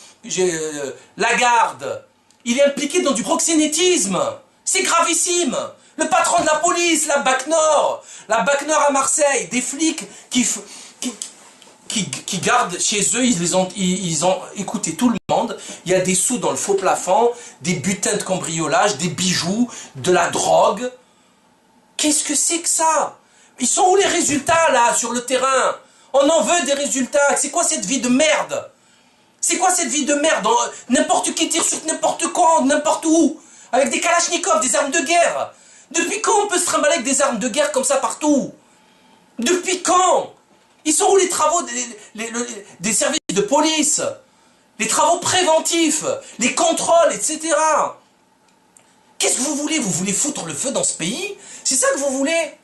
Lagarde. Il est impliqué dans du proxénétisme. C'est gravissime. Le patron de la police, la BAC Nord à Marseille, des flics qui gardent chez eux, ils ont écouté tout le monde. Il y a des sous dans le faux plafond, des butins de cambriolage, des bijoux, de la drogue. Qu'est-ce que c'est que ça? Ils sont où les résultats là, sur le terrain? On en veut des résultats. C'est quoi cette vie de merde? C'est quoi cette vie de merde? N'importe qui tire sur n'importe quoi, n'importe où. Avec des kalachnikovs, des armes de guerre. Depuis quand on peut se trimballer avec des armes de guerre comme ça partout? Depuis quand? Ils sont où les travaux des services de police? Les travaux préventifs, les contrôles, etc. Qu'est-ce que vous voulez? Vous voulez foutre le feu dans ce pays? C'est ça que vous voulez?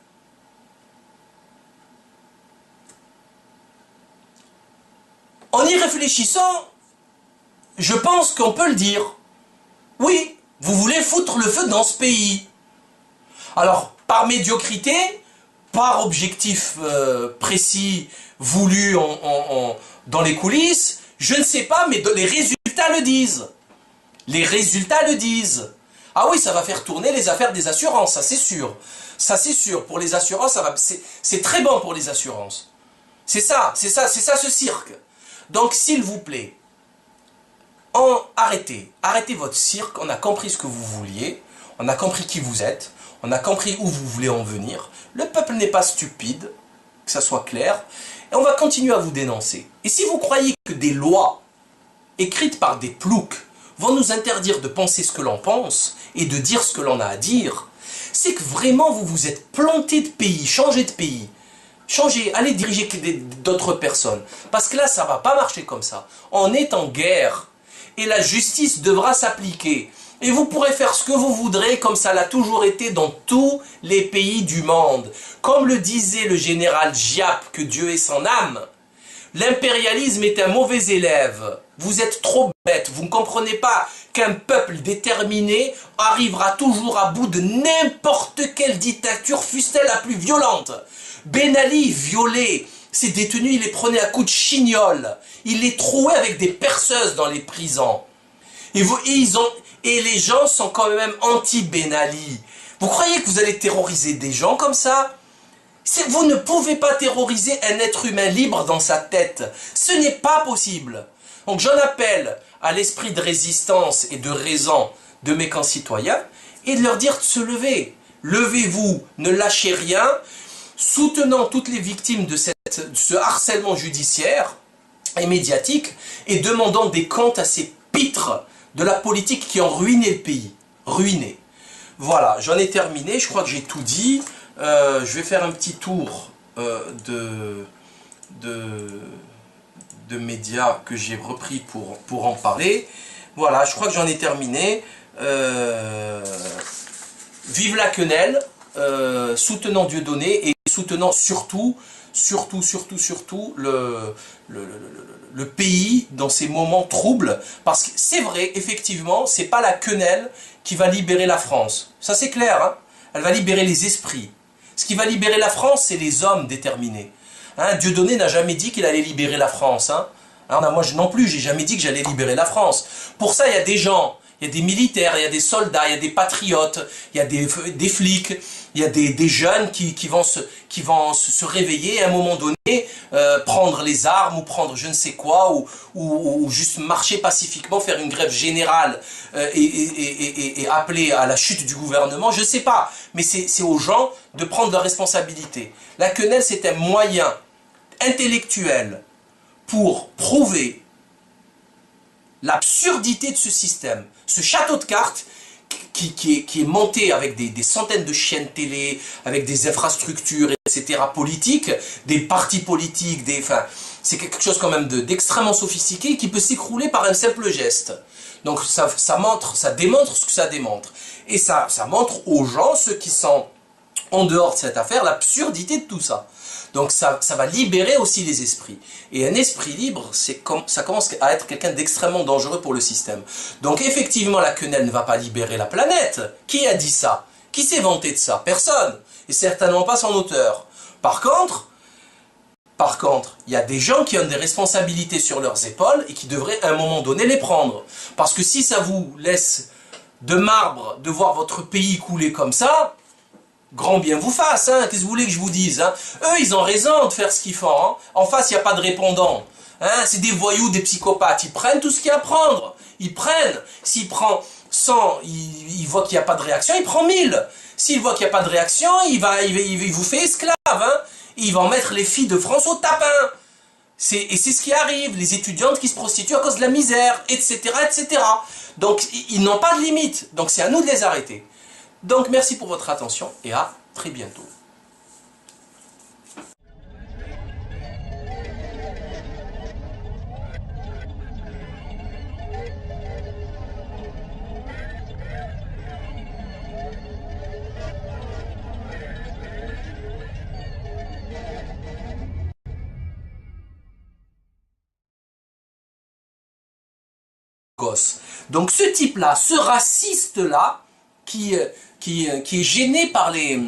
En y réfléchissant, je pense qu'on peut le dire. Oui, vous voulez foutre le feu dans ce pays. Alors, par médiocrité, par objectif précis, voulu dans les coulisses, je ne sais pas, mais les résultats le disent. Les résultats le disent. Ah oui, ça va faire tourner les affaires des assurances, ça c'est sûr. Ça c'est sûr, pour les assurances, c'est très bon pour les assurances. C'est ça ce cirque. Donc, s'il vous plaît, arrêtez votre cirque, on a compris ce que vous vouliez, on a compris qui vous êtes, on a compris où vous voulez en venir, le peuple n'est pas stupide, que ça soit clair, et on va continuer à vous dénoncer. Et si vous croyez que des lois écrites par des ploucs vont nous interdire de penser ce que l'on pense et de dire ce que l'on a à dire, c'est que vraiment vous vous êtes planté de pays, changé de pays. Changez, allez diriger d'autres personnes. Parce que là, ça ne va pas marcher comme ça. On est en guerre. Et la justice devra s'appliquer. Et vous pourrez faire ce que vous voudrez, comme ça l'a toujours été dans tous les pays du monde. Comme le disait le général Giap, que Dieu ait son âme, l'impérialisme est un mauvais élève. Vous êtes trop bête, vous ne comprenez pas qu'un peuple déterminé arrivera toujours à bout de n'importe quelle dictature, fût-elle la plus violente. Ben Ali violait ses détenus, il les prenait à coups de chignol. Il les trouait avec des perceuses dans les prisons. Et les gens sont quand même anti-Ben Ali. Vous croyez que vous allez terroriser des gens comme ça? Vous ne pouvez pas terroriser un être humain libre dans sa tête. Ce n'est pas possible. Donc j'en appelle à l'esprit de résistance et de raison de mes concitoyens et de leur dire de se lever. Levez-vous, ne lâchez rien, soutenant toutes les victimes de ce harcèlement judiciaire et médiatique et demandant des comptes à ces pitres de la politique qui ont ruiné le pays. Ruiné. Voilà, j'en ai terminé, je crois que j'ai tout dit. Je vais faire un petit tour de médias que j'ai repris pour en parler. Voilà, je crois que j'en ai terminé. Vive la quenelle, soutenant Dieudonné et soutenant surtout le pays dans ces moments troubles. Parce que c'est vrai, effectivement, c'est pas la quenelle qui va libérer la France. Ça c'est clair, hein. Elle va libérer les esprits. Ce qui va libérer la France, c'est les hommes déterminés. Hein, Dieudonné n'a jamais dit qu'il allait libérer la France. Hein. Alors, moi non plus, j'ai jamais dit que j'allais libérer la France. Pour ça, il y a des gens, il y a des militaires, il y a des soldats, il y a des patriotes, il y a des flics, il y a des jeunes qui vont se réveiller et à un moment donné prendre les armes ou prendre je ne sais quoi ou juste marcher pacifiquement, faire une grève générale et appeler à la chute du gouvernement, je ne sais pas. Mais c'est aux gens de prendre leurs responsabilités. La quenelle, c'est un moyen intellectuel pour prouver l'absurdité de ce système. Ce château de cartes qui est monté avec des centaines de chaînes télé, avec des infrastructures, etc., politiques, des partis politiques, c'est quelque chose quand même d'extrêmement sophistiqué qui peut s'écrouler par un simple geste. Donc ça démontre ce que ça démontre. Et ça montre aux gens, ceux qui sont en dehors de cette affaire, l'absurdité de tout ça. Donc ça va libérer aussi les esprits. Et un esprit libre, ça commence à être quelqu'un d'extrêmement dangereux pour le système. Donc effectivement, la quenelle ne va pas libérer la planète. Qui a dit ça? Qui s'est vanté de ça? Personne. Et certainement pas son auteur. Par contre, il y a des gens qui ont des responsabilités sur leurs épaules et qui devraient à un moment donné les prendre. Parce que si ça vous laisse de marbre de voir votre pays couler comme ça, grand bien vous fasse, hein. Qu'est-ce que vous voulez que je vous dise, hein? Eux, ils ont raison de faire ce qu'ils font. Hein. En face, il n'y a pas de répondant. Hein. C'est des voyous, des psychopathes. Ils prennent tout ce qu'il y a à prendre. Ils prennent. S'il prend 100, il voit qu'il n'y a pas de réaction, il prend 1000. S'il voit qu'il n'y a pas de réaction, il vous fait esclave. Hein. Il va en mettre les filles de France au tapin. Et c'est ce qui arrive. Les étudiantes qui se prostituent à cause de la misère, etc., etc. Donc, ils n'ont pas de limite. Donc, c'est à nous de les arrêter. Donc merci pour votre attention et à très bientôt. Donc ce type-là, ce raciste-là, qui est gêné par les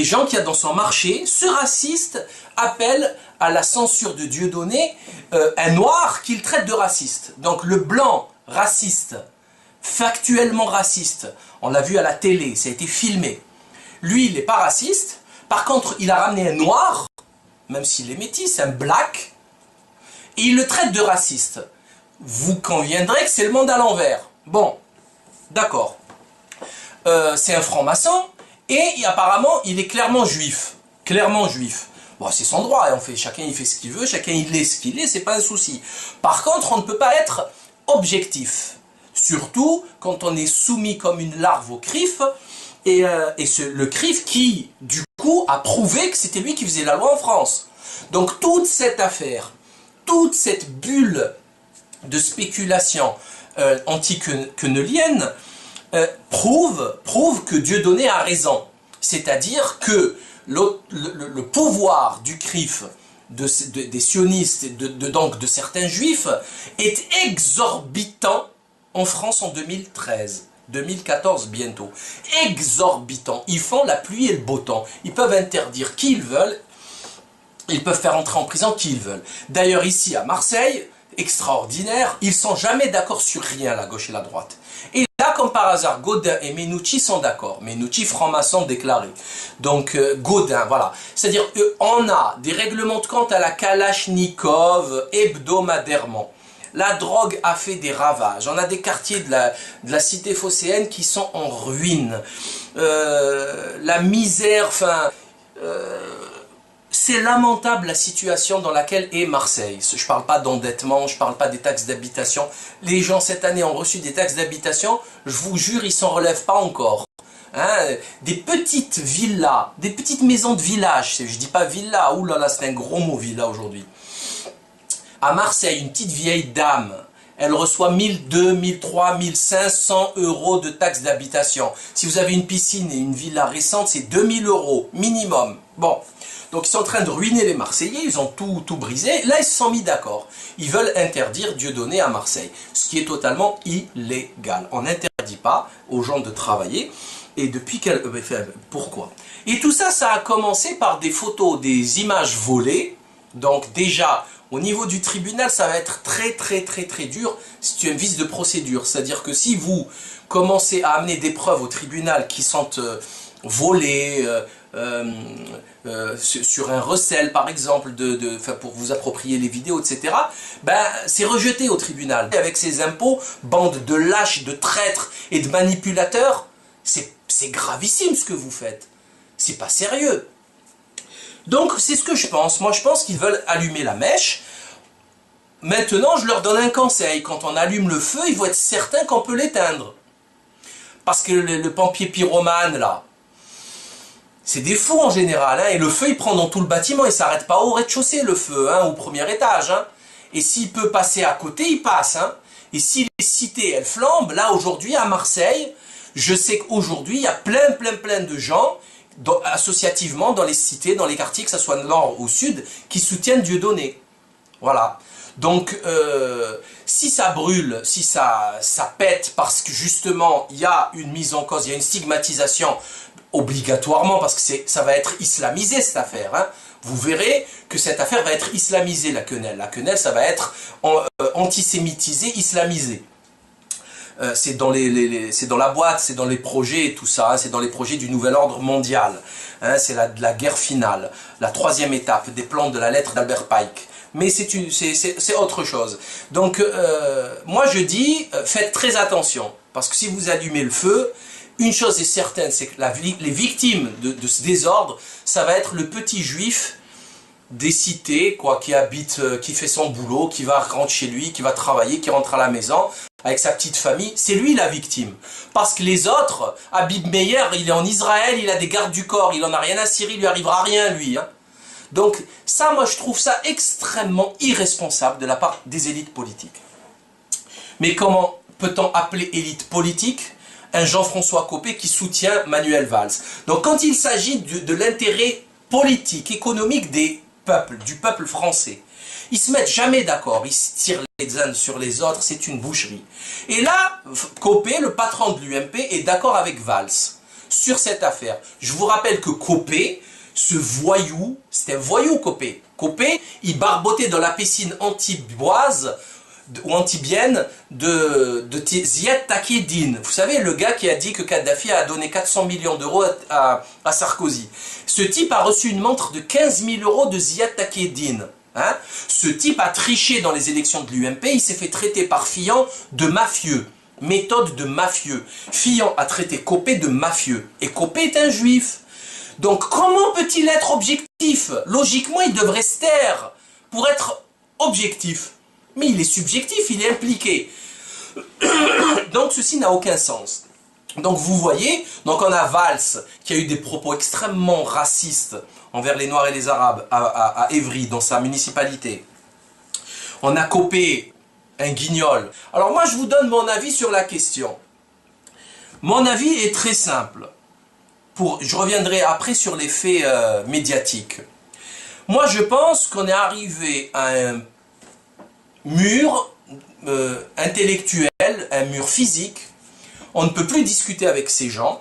gens qu'il y a dans son marché, ce raciste appelle à la censure de Dieudonné un noir qu'il traite de raciste. Donc le blanc raciste, factuellement raciste, on l'a vu à la télé, ça a été filmé. Lui, il n'est pas raciste, par contre, il a ramené un noir, même s'il est métis, un black, et il le traite de raciste. Vous conviendrez que c'est le monde à l'envers. Bon, d'accord. C'est un franc-maçon et apparemment il est clairement juif. Clairement juif. Bon, c'est son droit, hein, chacun il fait ce qu'il veut, chacun il est ce qu'il est, c'est pas un souci. Par contre, on ne peut pas être objectif. Surtout quand on est soumis comme une larve au CRIF, le CRIF qui, du coup, a prouvé que c'était lui qui faisait la loi en France. Donc toute cette affaire, toute cette bulle de spéculation anti-quenelienne, prouve que Dieudonné a raison. C'est-à-dire que le pouvoir du CRIF, des sionistes, donc de certains juifs, est exorbitant en France en 2013. 2014 bientôt. Exorbitant. Ils font la pluie et le beau temps. Ils peuvent interdire qui ils veulent. Ils peuvent faire entrer en prison qui ils veulent. D'ailleurs, ici à Marseille, extraordinaire, ils sont jamais d'accord sur rien, la gauche et la droite. Et là, comme par hasard, Gaudin et Menucci sont d'accord. Menucci, franc-maçon déclaré. Donc, Gaudin, voilà. C'est-à-dire, on a des règlements de compte à la Kalachnikov hebdomadairement. La drogue a fait des ravages. On a des quartiers de la cité phocéenne qui sont en ruine. La misère, enfin... c'est lamentable la situation dans laquelle est Marseille. Je ne parle pas d'endettement, je ne parle pas des taxes d'habitation. Les gens cette année ont reçu des taxes d'habitation, je vous jure, ils ne s'en relèvent pas encore. Hein, des petites villas, des petites maisons de village. Je ne dis pas villa, oulala, c'est un gros mot villa aujourd'hui. À Marseille, une petite vieille dame, elle reçoit 1200, 1300, 1500 euros de taxes d'habitation. Si vous avez une piscine et une villa récente, c'est 2000 euros minimum. Bon, donc ils sont en train de ruiner les Marseillais, ils ont tout brisé. Là, ils se sont mis d'accord. Ils veulent interdire Dieudonné à Marseille, ce qui est totalement illégal. On n'interdit pas aux gens de travailler. Et depuis quel... pourquoi? Et tout ça, ça a commencé par des photos, des images volées. Donc déjà... au niveau du tribunal, ça va être très dur si tu as un vice de procédure. C'est-à-dire que si vous commencez à amener des preuves au tribunal qui sont volées sur un recel, par exemple, pour vous approprier les vidéos, etc., ben, c'est rejeté au tribunal. Et avec ces impôts, bande de lâches, de traîtres et de manipulateurs, c'est gravissime ce que vous faites. C'est pas sérieux. Donc, c'est ce que je pense. Moi, je pense qu'ils veulent allumer la mèche. Maintenant, je leur donne un conseil. Quand on allume le feu, il faut être certain qu'on peut l'éteindre. Parce que le pompier pyromane, là, c'est des fous en général. Hein, et le feu, il prend dans tout le bâtiment. Il ne s'arrête pas au rez-de-chaussée, le feu, hein, au premier étage. Hein. Et s'il peut passer à côté, il passe. Hein. Et si les cités, elles flambent, là, aujourd'hui, à Marseille, je sais qu'aujourd'hui, il y a plein de gens... associativement dans les cités, dans les quartiers, que ce soit nord ou sud, qui soutiennent Dieudonné. Voilà. Donc, si ça brûle, si ça pète, parce que justement, il y a une mise en cause, il y a une stigmatisation, obligatoirement, parce que ça va être islamisé, cette affaire. Hein. Vous verrez que cette affaire va être islamisée, la quenelle. La quenelle, ça va être antisémitisé, islamisé. C'est dans la boîte, c'est dans les projets et tout ça, hein, c'est dans les projets du nouvel ordre mondial. Hein, c'est la guerre finale, la troisième étape des plans de la lettre d'Albert Pike. Mais c'est autre chose. Donc, moi je dis, faites très attention, parce que si vous allumez le feu, une chose est certaine, c'est que les victimes de ce désordre, ça va être le petit juif des cités, quoi, qui habite, qui fait son boulot, qui va rentrer chez lui, qui va travailler, qui rentre à la maison, avec sa petite famille, c'est lui la victime. Parce que les autres, Habib Meyer, il est en Israël, il a des gardes du corps, il en a rien à cirer, il lui arrivera rien, lui. Hein. Donc ça, moi, je trouve ça extrêmement irresponsable de la part des élites politiques. Mais comment peut-on appeler élite politique un Jean-François Copé qui soutient Manuel Valls? Donc quand il s'agit de l'intérêt politique, économique du peuple français, ils se mettent jamais d'accord, ils se tirent les uns sur les autres, c'est une boucherie. Et là, Copé, le patron de l'UMP, est d'accord avec Valls sur cette affaire. Je vous rappelle que Copé, ce voyou, c'était un voyou Copé. Copé, il barbotait dans la piscine anti-boise ou anti-bienne de Ziad Takieddine. Vous savez, le gars qui a dit que Kadhafi a donné 400 millions d'euros à Sarkozy. Ce type a reçu une montre de 15 000 euros de Ziad Takieddine. Hein? Ce type a triché dans les élections de l'UMP, il s'est fait traiter par Fillon de mafieux. Méthode de mafieux. Fillon a traité Copé de mafieux. Et Copé est un juif. Donc comment peut-il être objectif? Logiquement, il devrait se taire pour être objectif. Mais il est subjectif, il est impliqué. Donc ceci n'a aucun sens. Donc vous voyez, donc on a Valls qui a eu des propos extrêmement racistes envers les Noirs et les Arabes à Évry, dans sa municipalité. On a Copé, un guignol. Alors moi je vous donne mon avis sur la question. Mon avis est très simple. Je reviendrai après sur les faits médiatiques. Moi je pense qu'on est arrivé à un mur intellectuel, un mur physique. On ne peut plus discuter avec ces gens.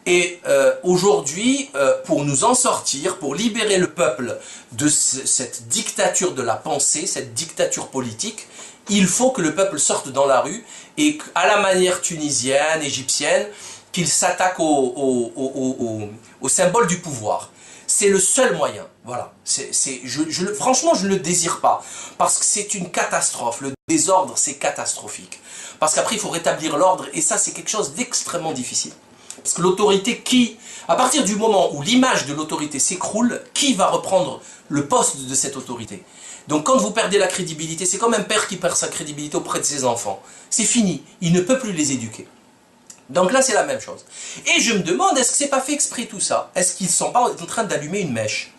Et aujourd'hui, pour nous en sortir, pour libérer le peuple de cette dictature de la pensée, cette dictature politique, il faut que le peuple sorte dans la rue et à la manière tunisienne, égyptienne, qu'il s'attaque au symbole du pouvoir. C'est le seul moyen. Voilà. Franchement, je ne le désire pas. Parce que c'est une catastrophe. Le désordre, c'est catastrophique. Parce qu'après, il faut rétablir l'ordre. Et ça, c'est quelque chose d'extrêmement difficile. Parce que l'autorité, à partir du moment où l'image de l'autorité s'écroule, qui va reprendre le poste de cette autorité? Donc quand vous perdez la crédibilité, c'est comme un père qui perd sa crédibilité auprès de ses enfants. C'est fini. Il ne peut plus les éduquer. Donc là, c'est la même chose. Et je me demande, est-ce que c'est pas fait exprès tout ça? Est-ce qu'ils ne sont pas en train d'allumer une mèche?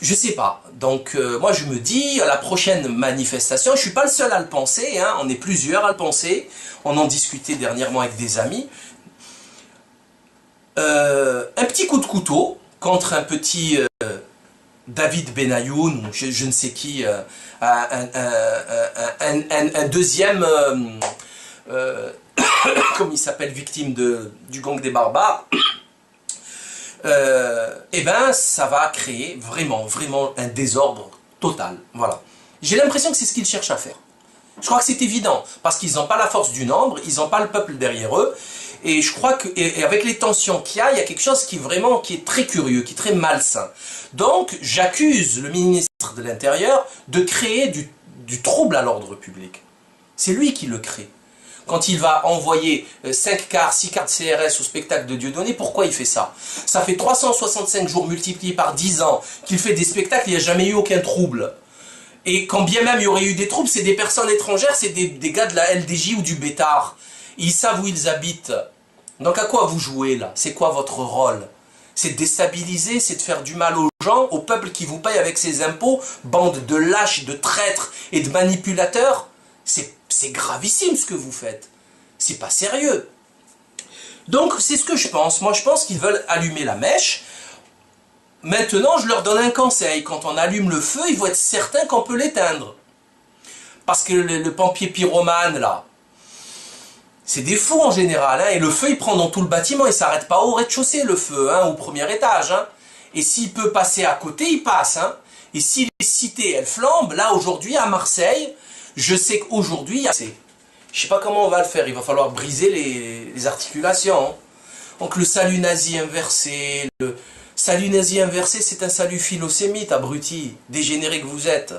Je sais pas. Donc moi je me dis, à la prochaine manifestation, je ne suis pas le seul à le penser, hein, on est plusieurs à le penser, on en discutait dernièrement avec des amis. Un petit coup de couteau contre un petit David Benayoun, ou je ne sais qui, un deuxième, comme il s'appelle, victime du gang des barbares, eh ben ça va créer vraiment un désordre total. Voilà. J'ai l'impression que c'est ce qu'ils cherchent à faire. Je crois que c'est évident, parce qu'ils n'ont pas la force du nombre, ils n'ont pas le peuple derrière eux, et je crois que, et avec les tensions qu'il y a quelque chose qui est très curieux, qui est très malsain. Donc, j'accuse le ministre de l'Intérieur de créer du trouble à l'ordre public. C'est lui qui le crée. Quand il va envoyer 5 quarts, 6 quarts de CRS au spectacle de Dieudonné, pourquoi il fait ça? Ça fait 365 jours multipliés par 10 ans qu'il fait des spectacles, il n'y a jamais eu aucun trouble. Et quand bien même il y aurait eu des troubles, c'est des personnes étrangères, c'est des gars de la LDJ ou du Bétard. Ils savent où ils habitent. Donc à quoi vous jouez là? C'est quoi votre rôle? C'est de déstabiliser, c'est de faire du mal aux gens, au peuple qui vous paye avec ses impôts, bande de lâches, de traîtres et de manipulateurs? C'est gravissime ce que vous faites. C'est pas sérieux. Donc c'est ce que je pense. Moi je pense qu'ils veulent allumer la mèche. Maintenant, je leur donne un conseil. Quand on allume le feu, il faut être certain qu'on peut l'éteindre. Parce que le pompier pyromane, là, c'est des fous en général. Hein, et le feu, il prend dans tout le bâtiment. Il ne s'arrête pas au rez-de-chaussée, le feu, hein, au premier étage. Hein. Et s'il peut passer à côté, il passe. Hein. Et si les cités, elles flambent, là, aujourd'hui, à Marseille, je sais qu'aujourd'hui, je ne sais pas comment on va le faire. Il va falloir briser les articulations. Hein. Donc le salut nazi inversé, salut nazi inversé, c'est un salut philosémite, abruti, dégénéré que vous êtes.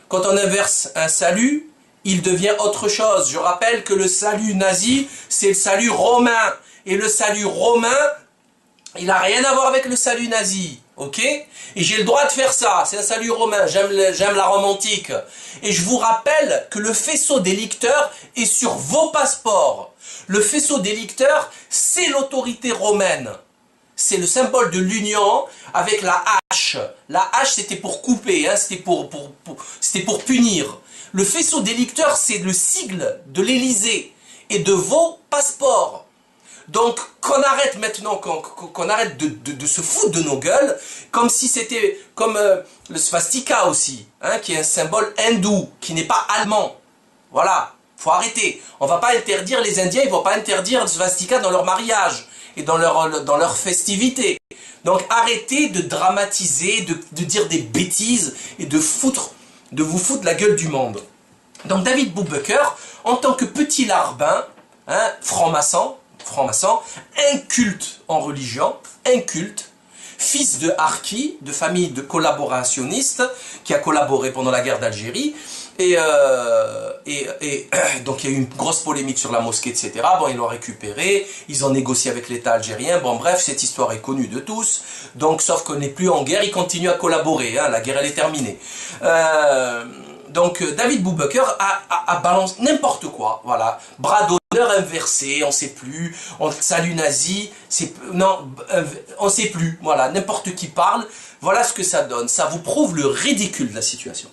Quand on inverse un salut, il devient autre chose. Je rappelle que le salut nazi, c'est le salut romain. Et le salut romain, il n'a rien à voir avec le salut nazi. Ok? Et j'ai le droit de faire ça. C'est un salut romain. J'aime la Rome antique. Et je vous rappelle que le faisceau délicteur est sur vos passeports. Le faisceau délicteur, c'est l'autorité romaine. C'est le symbole de l'union avec la hache. La hache, c'était pour couper, hein, c'était pour punir. Le faisceau délicteur, c'est le sigle de l'Élysée et de vos passeports. Donc, qu'on arrête maintenant, qu'on arrête de se foutre de nos gueules, comme si c'était comme le swastika aussi, hein, qui est un symbole hindou, qui n'est pas allemand. Voilà, faut arrêter. On va pas interdire, les Indiens, ils vont pas interdire le swastika dans leur mariage et dans leur festivité. Donc arrêtez de dramatiser, de dire des bêtises et de vous foutre la gueule du monde. Donc David Boubacar, en tant que petit larbin, hein, franc-maçon, inculte en religion, inculte, fils de harki, de famille de collaborationnistes, qui a collaboré pendant la guerre d'Algérie, et donc il y a eu une grosse polémique sur la mosquée, etc. Bon, ils l'ont récupéré, ils ont négocié avec l'État algérien. Bon, bref, cette histoire est connue de tous. Donc, sauf qu'on n'est plus en guerre, ils continuent à collaborer. Hein, la guerre, elle est terminée. Donc, David Boubacar a balancé n'importe quoi. Voilà, bras d'honneur inversé, on ne sait plus. Salut nazi, non, on ne sait plus. Voilà, n'importe qui parle. Voilà ce que ça donne. Ça vous prouve le ridicule de la situation.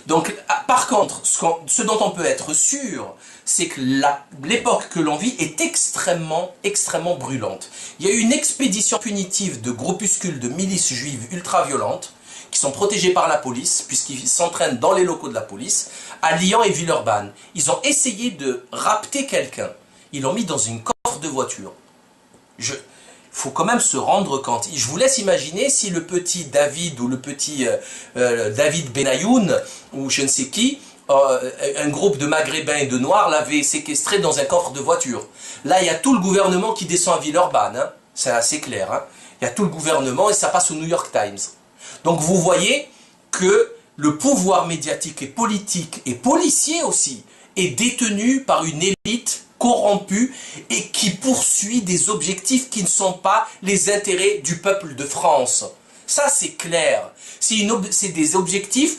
Donc, par contre, ce dont on peut être sûr, c'est que l'époque que l'on vit est extrêmement, extrêmement brûlante. Il y a eu une expédition punitive de groupuscules de milices juives ultra-violentes, qui sont protégés par la police, puisqu'ils s'entraînent dans les locaux de la police, à Lyon et Villeurbanne. Ils ont essayé de rapter quelqu'un. Ils l'ont mis dans une coffre de voiture. Il faut quand même se rendre compte. Je vous laisse imaginer si le petit David ou le petit David Benayoun, ou je ne sais qui, un groupe de Maghrébins et de Noirs l'avait séquestré dans un coffre de voiture. Là, il y a tout le gouvernement qui descend à Villeurbanne. Hein. C'est assez clair. Hein. Il y a tout le gouvernement et ça passe au New York Times. Donc vous voyez que le pouvoir médiatique et politique et policier aussi est détenu par une élite corrompue et qui poursuit des objectifs qui ne sont pas les intérêts du peuple de France. Ça c'est clair. C'est des objectifs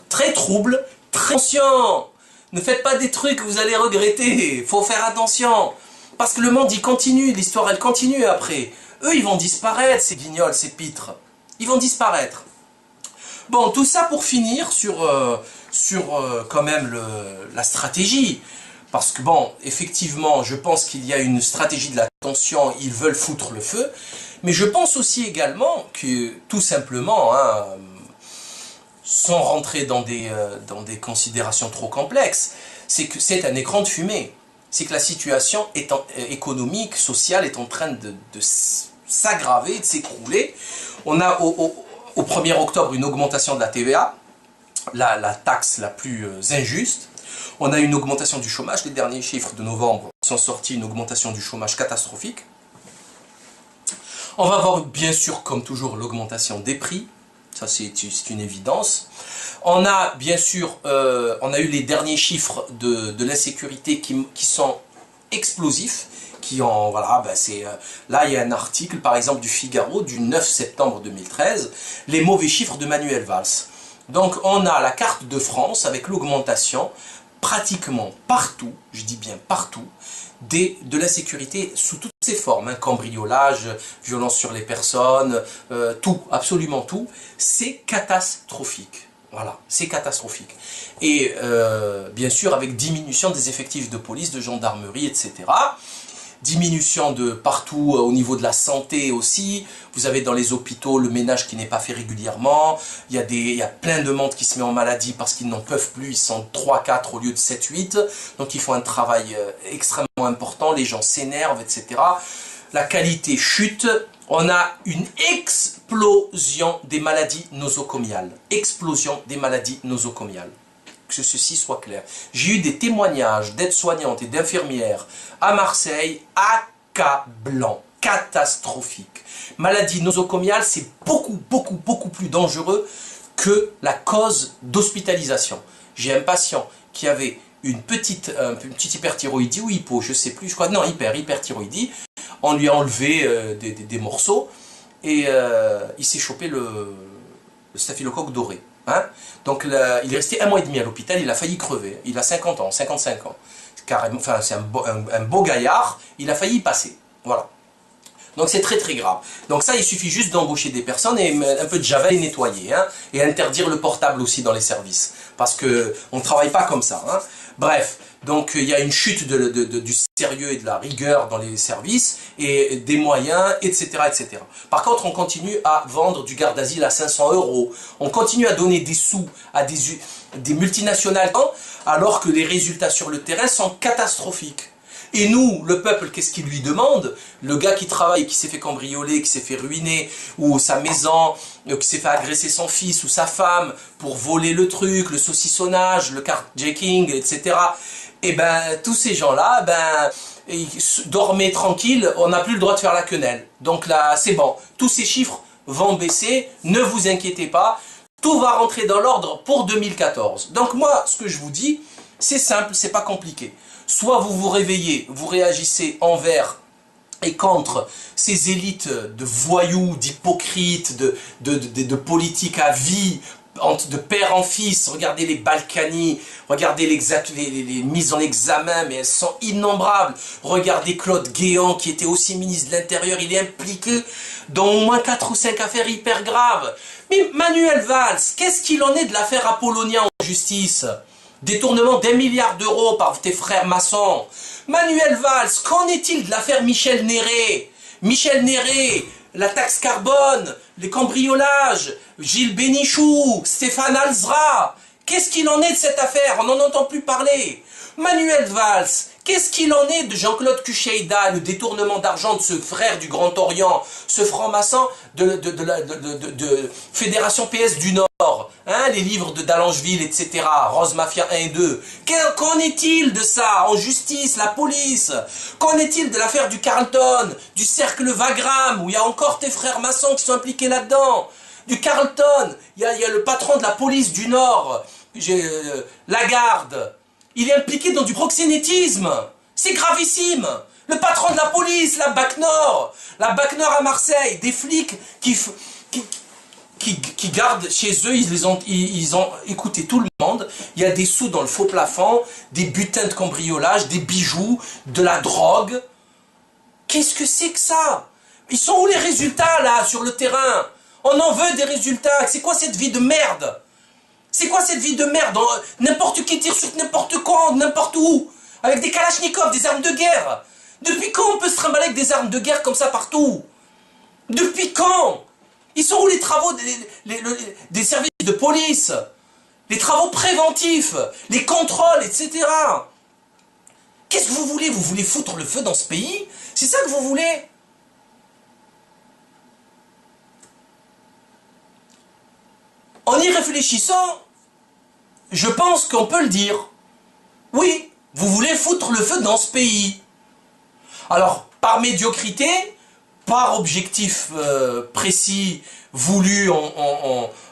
très troubles, très conscients. Ne faites pas des trucs que vous allez regretter. Il faut faire attention. Parce que le monde il continue, l'histoire elle continue après. Eux, ils vont disparaître, ces guignols, ces pitres. Ils vont disparaître. Bon, tout ça pour finir sur quand même la stratégie. Parce que bon, effectivement, je pense qu'il y a une stratégie de la tension, ils veulent foutre le feu. Mais je pense aussi également que, tout simplement, hein, sans rentrer dans des considérations trop complexes, c'est que c'est un écran de fumée. C'est que la situation économique, sociale est en train de s'aggraver, de s'écrouler. On a au 1er octobre une augmentation de la TVA, la taxe la plus injuste. On a une augmentation du chômage. Les derniers chiffres de novembre sont sortis, une augmentation du chômage catastrophique. On va voir bien sûr, comme toujours, l'augmentation des prix. Ça, c'est une évidence. On a bien sûr, on a eu les derniers chiffres de l'insécurité qui sont explosifs. Voilà, là, il y a un article, par exemple, du Figaro, du 9 septembre 2013, les mauvais chiffres de Manuel Valls. Donc, on a la carte de France avec l'augmentation pratiquement partout, je dis bien partout, de l'insécurité sous toutes ses formes, hein, cambriolage, violence sur les personnes, tout, absolument tout, c'est catastrophique. Voilà, c'est catastrophique. Et bien sûr, avec diminution des effectifs de police, de gendarmerie, etc., diminution de partout au niveau de la santé aussi. Vous avez dans les hôpitaux le ménage qui n'est pas fait régulièrement. Il y a plein de monde qui se met en maladie parce qu'ils n'en peuvent plus. Ils sont 3-4 au lieu de 7-8. Donc ils font un travail extrêmement important. Les gens s'énervent, etc. La qualité chute. On a une explosion des maladies nosocomiales. Explosion des maladies nosocomiales. Que ceci soit clair. J'ai eu des témoignages d'aides-soignantes et d'infirmières à Marseille accablants, catastrophiques. Maladie nosocomiale, c'est beaucoup, beaucoup, beaucoup plus dangereux que la cause d'hospitalisation. J'ai un patient qui avait une petite hyperthyroïdie ou hypo, je sais plus, je crois, non, hyperthyroïdie. On lui a enlevé des morceaux et il s'est chopé le staphylocoque doré. Hein? Donc là, il est resté 1 mois et demi à l'hôpital, il a failli crever. Il a 50 ans, 55 ans. Carrément, enfin, c'est un beau gaillard, il a failli y passer. Voilà. Donc c'est très très grave. Donc ça, il suffit juste d'embaucher des personnes et un peu de javel et nettoyer. Hein? Et interdire le portable aussi dans les services. Parce qu'on ne travaille pas comme ça. Hein? Bref, donc il y a une chute du sérieux et de la rigueur dans les services et des moyens, etc., etc. Par contre, on continue à vendre du garde-asile à 500 €. On continue à donner des sous à des multinationales alors que les résultats sur le terrain sont catastrophiques. Et nous, le peuple, qu'est-ce qu'il lui demande? Le gars qui travaille, qui s'est fait cambrioler, qui s'est fait ruiner, ou sa maison, qui s'est fait agresser son fils ou sa femme pour voler le truc, le saucissonnage, le carjacking, etc. Et ben, tous ces gens-là, dormez tranquille, on n'a plus le droit de faire la quenelle. Donc là, c'est bon. Tous ces chiffres vont baisser, ne vous inquiétez pas. Tout va rentrer dans l'ordre pour 2014. Donc moi, ce que je vous dis, c'est simple, c'est pas compliqué. Soit vous vous réveillez, vous réagissez envers et contre ces élites de voyous, d'hypocrites, de politiques à vie, de père en fils. Regardez les Balkany, regardez les mises en examen, mais elles sont innombrables. Regardez Claude Guéant, qui était aussi ministre de l'Intérieur, il est impliqué dans au moins 4 ou 5 affaires hyper graves. Mais Manuel Valls, qu'est-ce qu'il en est de l'affaire Apollonia en justice? Détournement d'1 milliard d'euros par tes frères maçons. Manuel Valls, qu'en est-il de l'affaire Michel Néré? Michel Néré, la taxe carbone, les cambriolages, Gilles Bénichou, Stéphane Alzra. Qu'est-ce qu'il en est de cette affaire? On n'en entend plus parler. Manuel Valls, qu'est-ce qu'il en est de Jean-Claude Kucheida, le détournement d'argent de ce frère du Grand Orient, ce franc-maçon de Fédération PS du Nord, hein, les livres de Dallangeville, etc., Rose Mafia 1 et 2. Qu'en est-il de ça en justice, la police? Qu'en est-il de l'affaire du Carlton, du cercle Wagram, où il y a encore tes frères maçons qui sont impliqués là-dedans? Du Carlton, il y a le patron de la police du Nord, Lagarde. Il est impliqué dans du proxénétisme. C'est gravissime. Le patron de la police, la BAC Nord à Marseille, des flics qui gardent chez eux, ils ont écouté tout le monde. Il y a des sous dans le faux plafond, des butins de cambriolage, des bijoux, de la drogue. Qu'est-ce que c'est que ça? Ils sont où les résultats là, sur le terrain? On en veut des résultats. C'est quoi cette vie de merde? C'est quoi cette vie de merde? N'importe qui tire sur n'importe quoi, n'importe où. Avec des kalachnikovs, des armes de guerre. Depuis quand on peut se trimballer avec des armes de guerre comme ça partout? Depuis quand? Ils sont où les travaux des services de police? Les travaux préventifs, les contrôles, etc. Qu'est-ce que vous voulez? Vous voulez foutre le feu dans ce pays? C'est ça que vous voulez? En y réfléchissant, je pense qu'on peut le dire. Oui, vous voulez foutre le feu dans ce pays. Alors, par médiocrité, par objectif précis, voulu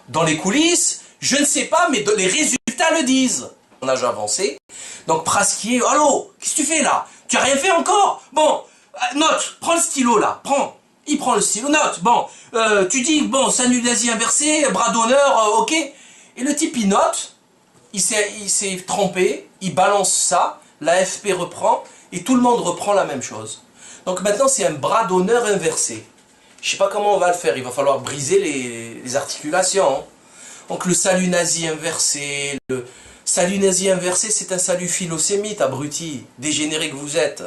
dans les coulisses, je ne sais pas, mais les résultats le disent. On a déjà avancé. Donc Prasquier, allô, qu'est-ce que tu fais là? Tu n'as rien fait encore? Bon, note, prends le stylo là, prends. Il prend le stylo, note, bon, tu dis, bon, salut nazi inversé, bras d'honneur, ok. Et le type, il note, il s'est trompé, il balance ça, l'AFP reprend, et tout le monde reprend la même chose. Donc maintenant, c'est un bras d'honneur inversé. Je ne sais pas comment on va le faire, il va falloir briser les articulations. Hein. Donc le salut nazi inversé, le salut nazi inversé, c'est un salut philosémite, abruti, dégénéré que vous êtes.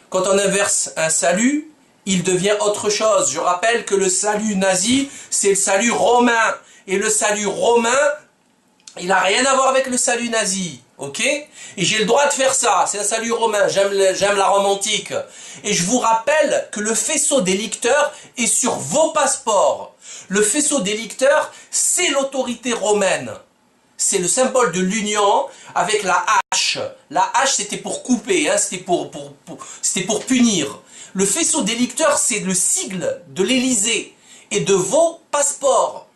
Quand on inverse un salut, il devient autre chose. Je rappelle que le salut nazi, c'est le salut romain. Et le salut romain, il n'a rien à voir avec le salut nazi. Ok? Et j'ai le droit de faire ça. C'est un salut romain. J'aime la Rome antique. Et je vous rappelle que le faisceau délicteur est sur vos passeports. Le faisceau délicteur, c'est l'autorité romaine. C'est le symbole de l'union avec la hache. La hache, c'était pour couper, hein, c'était pour punir. Le faisceau délicteur, c'est le sigle de l'Élysée et de vos passeports.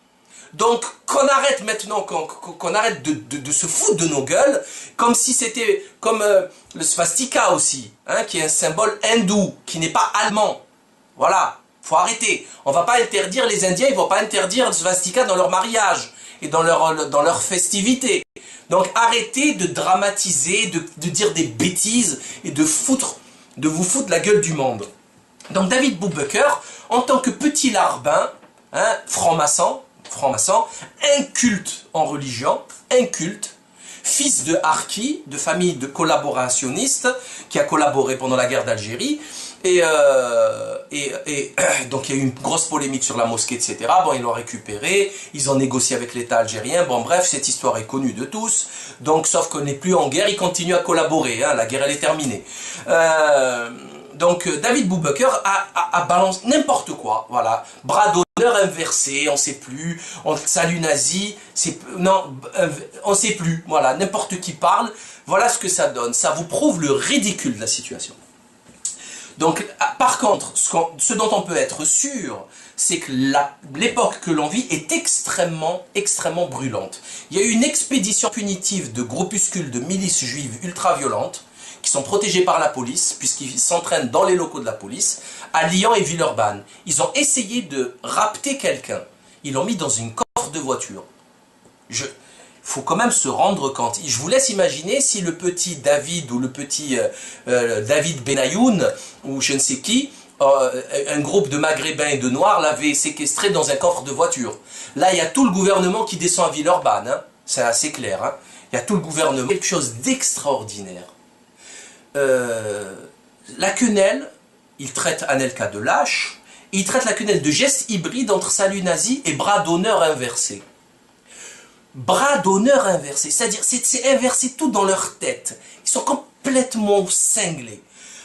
Donc, qu'on arrête maintenant, qu'on arrête de se foutre de nos gueules, comme si c'était comme le swastika aussi, hein, qui est un symbole hindou, qui n'est pas allemand. Voilà, faut arrêter. On va pas interdire, les Indiens, ils vont pas interdire le swastika dans leur mariage et dans leur festivité. Donc, arrêtez de dramatiser, de dire des bêtises et de vous foutre la gueule du monde. Donc David Boubacar, en tant que petit larbin, hein, franc-maçon, inculte en religion, inculte, fils de harki, de famille de collaborationnistes, qui a collaboré pendant la guerre d'Algérie, et donc il y a eu une grosse polémique sur la mosquée, etc. Bon, ils l'ont récupéré, ils ont négocié avec l'État algérien, bon bref, cette histoire est connue de tous, donc sauf qu'on n'est plus en guerre, ils continuent à collaborer, hein, la guerre elle est terminée. Donc David Boubacar a balancé n'importe quoi, voilà, bras d'honneur inversé, on sait plus, salut nazi, non, on sait plus, voilà, n'importe qui parle, voilà ce que ça donne, ça vous prouve le ridicule de la situation. Donc par contre, ce dont on peut être sûr, c'est que l'époque que l'on vit est extrêmement brûlante. Il y a eu une expédition punitive de groupuscules de milices juives ultra-violentes, qui sont protégés par la police, puisqu'ils s'entraînent dans les locaux de la police, à Lyon et Villeurbanne. Ils ont essayé de rapter quelqu'un. Ils l'ont mis dans une coffre de voiture. faut quand même se rendre compte. Je vous laisse imaginer si le petit David ou le petit David Benayoun ou je ne sais qui, un groupe de Maghrébins et de Noirs l'avait séquestré dans un coffre de voiture. Là, il y a tout le gouvernement qui descend à Villeurbanne. Hein. C'est assez clair. Hein. Il y a tout le gouvernement. Quelque chose d'extraordinaire. La quenelle, il traite Anelka de lâche. Il traite la quenelle de geste hybride entre salut nazi et bras d'honneur inversé. Bras d'honneur inversé, c'est-à-dire c'est inversé tout dans leur tête. Ils sont complètement cinglés.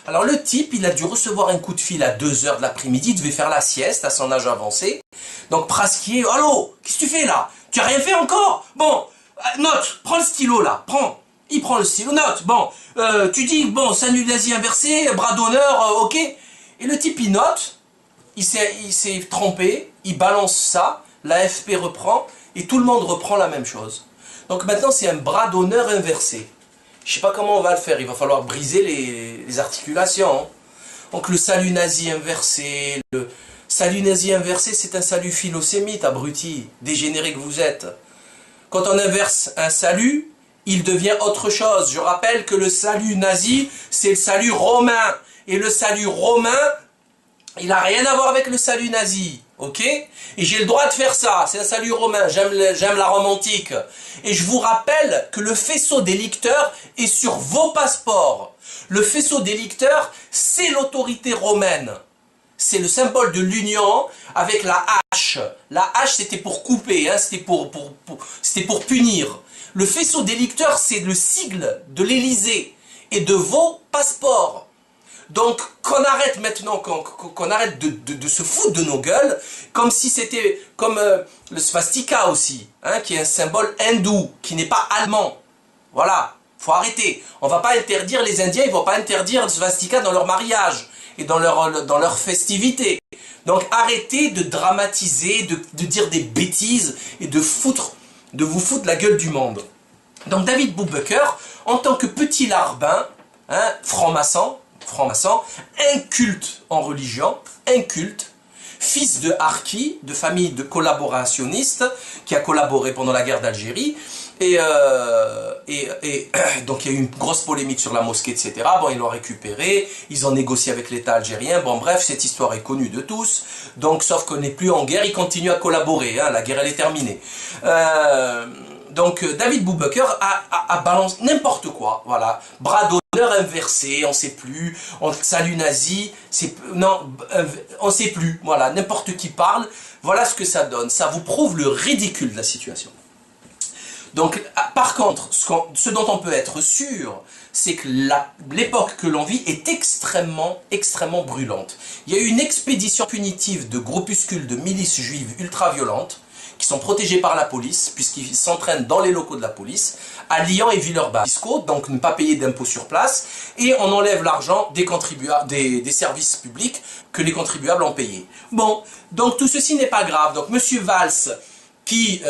Alors le type, il a dû recevoir un coup de fil à 2 h de l'après-midi, il devait faire la sieste à son âge avancé. Donc Praskier, allô, qu'est-ce que tu fais là? Tu as rien fait encore? Bon, note, prends le stylo là, prends. Il prend le stylo, note, bon, tu dis, bon, salut nazi inversé, bras d'honneur, ok. Et le type, il note, il s'est trompé, il balance ça, l'AFP reprend, et tout le monde reprend la même chose. Donc maintenant, c'est un bras d'honneur inversé. Je ne sais pas comment on va le faire, il va falloir briser les articulations. Hein. Donc le salut nazi inversé, le salut nazi inversé, c'est un salut philosémite, abruti, dégénéré que vous êtes. Quand on inverse un salut, il devient autre chose. Je rappelle que le salut nazi, c'est le salut romain. Et le salut romain, il n'a rien à voir avec le salut nazi. Ok? Et j'ai le droit de faire ça. C'est un salut romain. J'aime la Rome antique. Et je vous rappelle que le faisceau des licteurs est sur vos passeports. Le faisceau des licteurs, c'est l'autorité romaine. C'est le symbole de l'union avec la hache. La hache, c'était pour couper, hein, c'était pour punir. Le faisceau des licteurs, c'est le sigle de l'Élysée et de vos passeports. Donc, qu'on arrête maintenant, qu'on arrête de se foutre de nos gueules, comme si c'était comme le swastika aussi, hein, qui est un symbole hindou, qui n'est pas allemand. Voilà, faut arrêter. On va pas interdire, les Indiens, ils vont pas interdire le swastika dans leur mariage et dans leur festivité. Donc, arrêtez de dramatiser, de dire des bêtises et de vous foutre la gueule du monde. Donc, David Boubaker, en tant que petit larbin, hein, franc-maçon, inculte en religion, inculte, fils de harki, de famille de collaborationnistes, qui a collaboré pendant la guerre d'Algérie, et donc il y a eu une grosse polémique sur la mosquée, etc. Bon, ils l'ont récupéré, ils ont négocié avec l'État algérien, bon bref, cette histoire est connue de tous, donc sauf qu'on n'est plus en guerre, ils continuent à collaborer, hein, la guerre elle est terminée. Donc David Boubaker a balancé n'importe quoi, voilà, bras d'honneur inversé, on sait plus, salut nazi, non, on sait plus, voilà, n'importe qui parle, voilà ce que ça donne, ça vous prouve le ridicule de la situation. Donc par contre, ce dont on peut être sûr, c'est que l'époque que l'on vit est extrêmement brûlante. Il y a eu une expédition punitive de groupuscules de milices juives ultra-violentes, qui sont protégés par la police, puisqu'ils s'entraînent dans les locaux de la police, à Lyon et Villeurbanne. Donc ne pas payer d'impôts sur place, et on enlève l'argent des contribuables, des services publics que les contribuables ont payé. Bon, donc tout ceci n'est pas grave. Donc Monsieur Valls, qui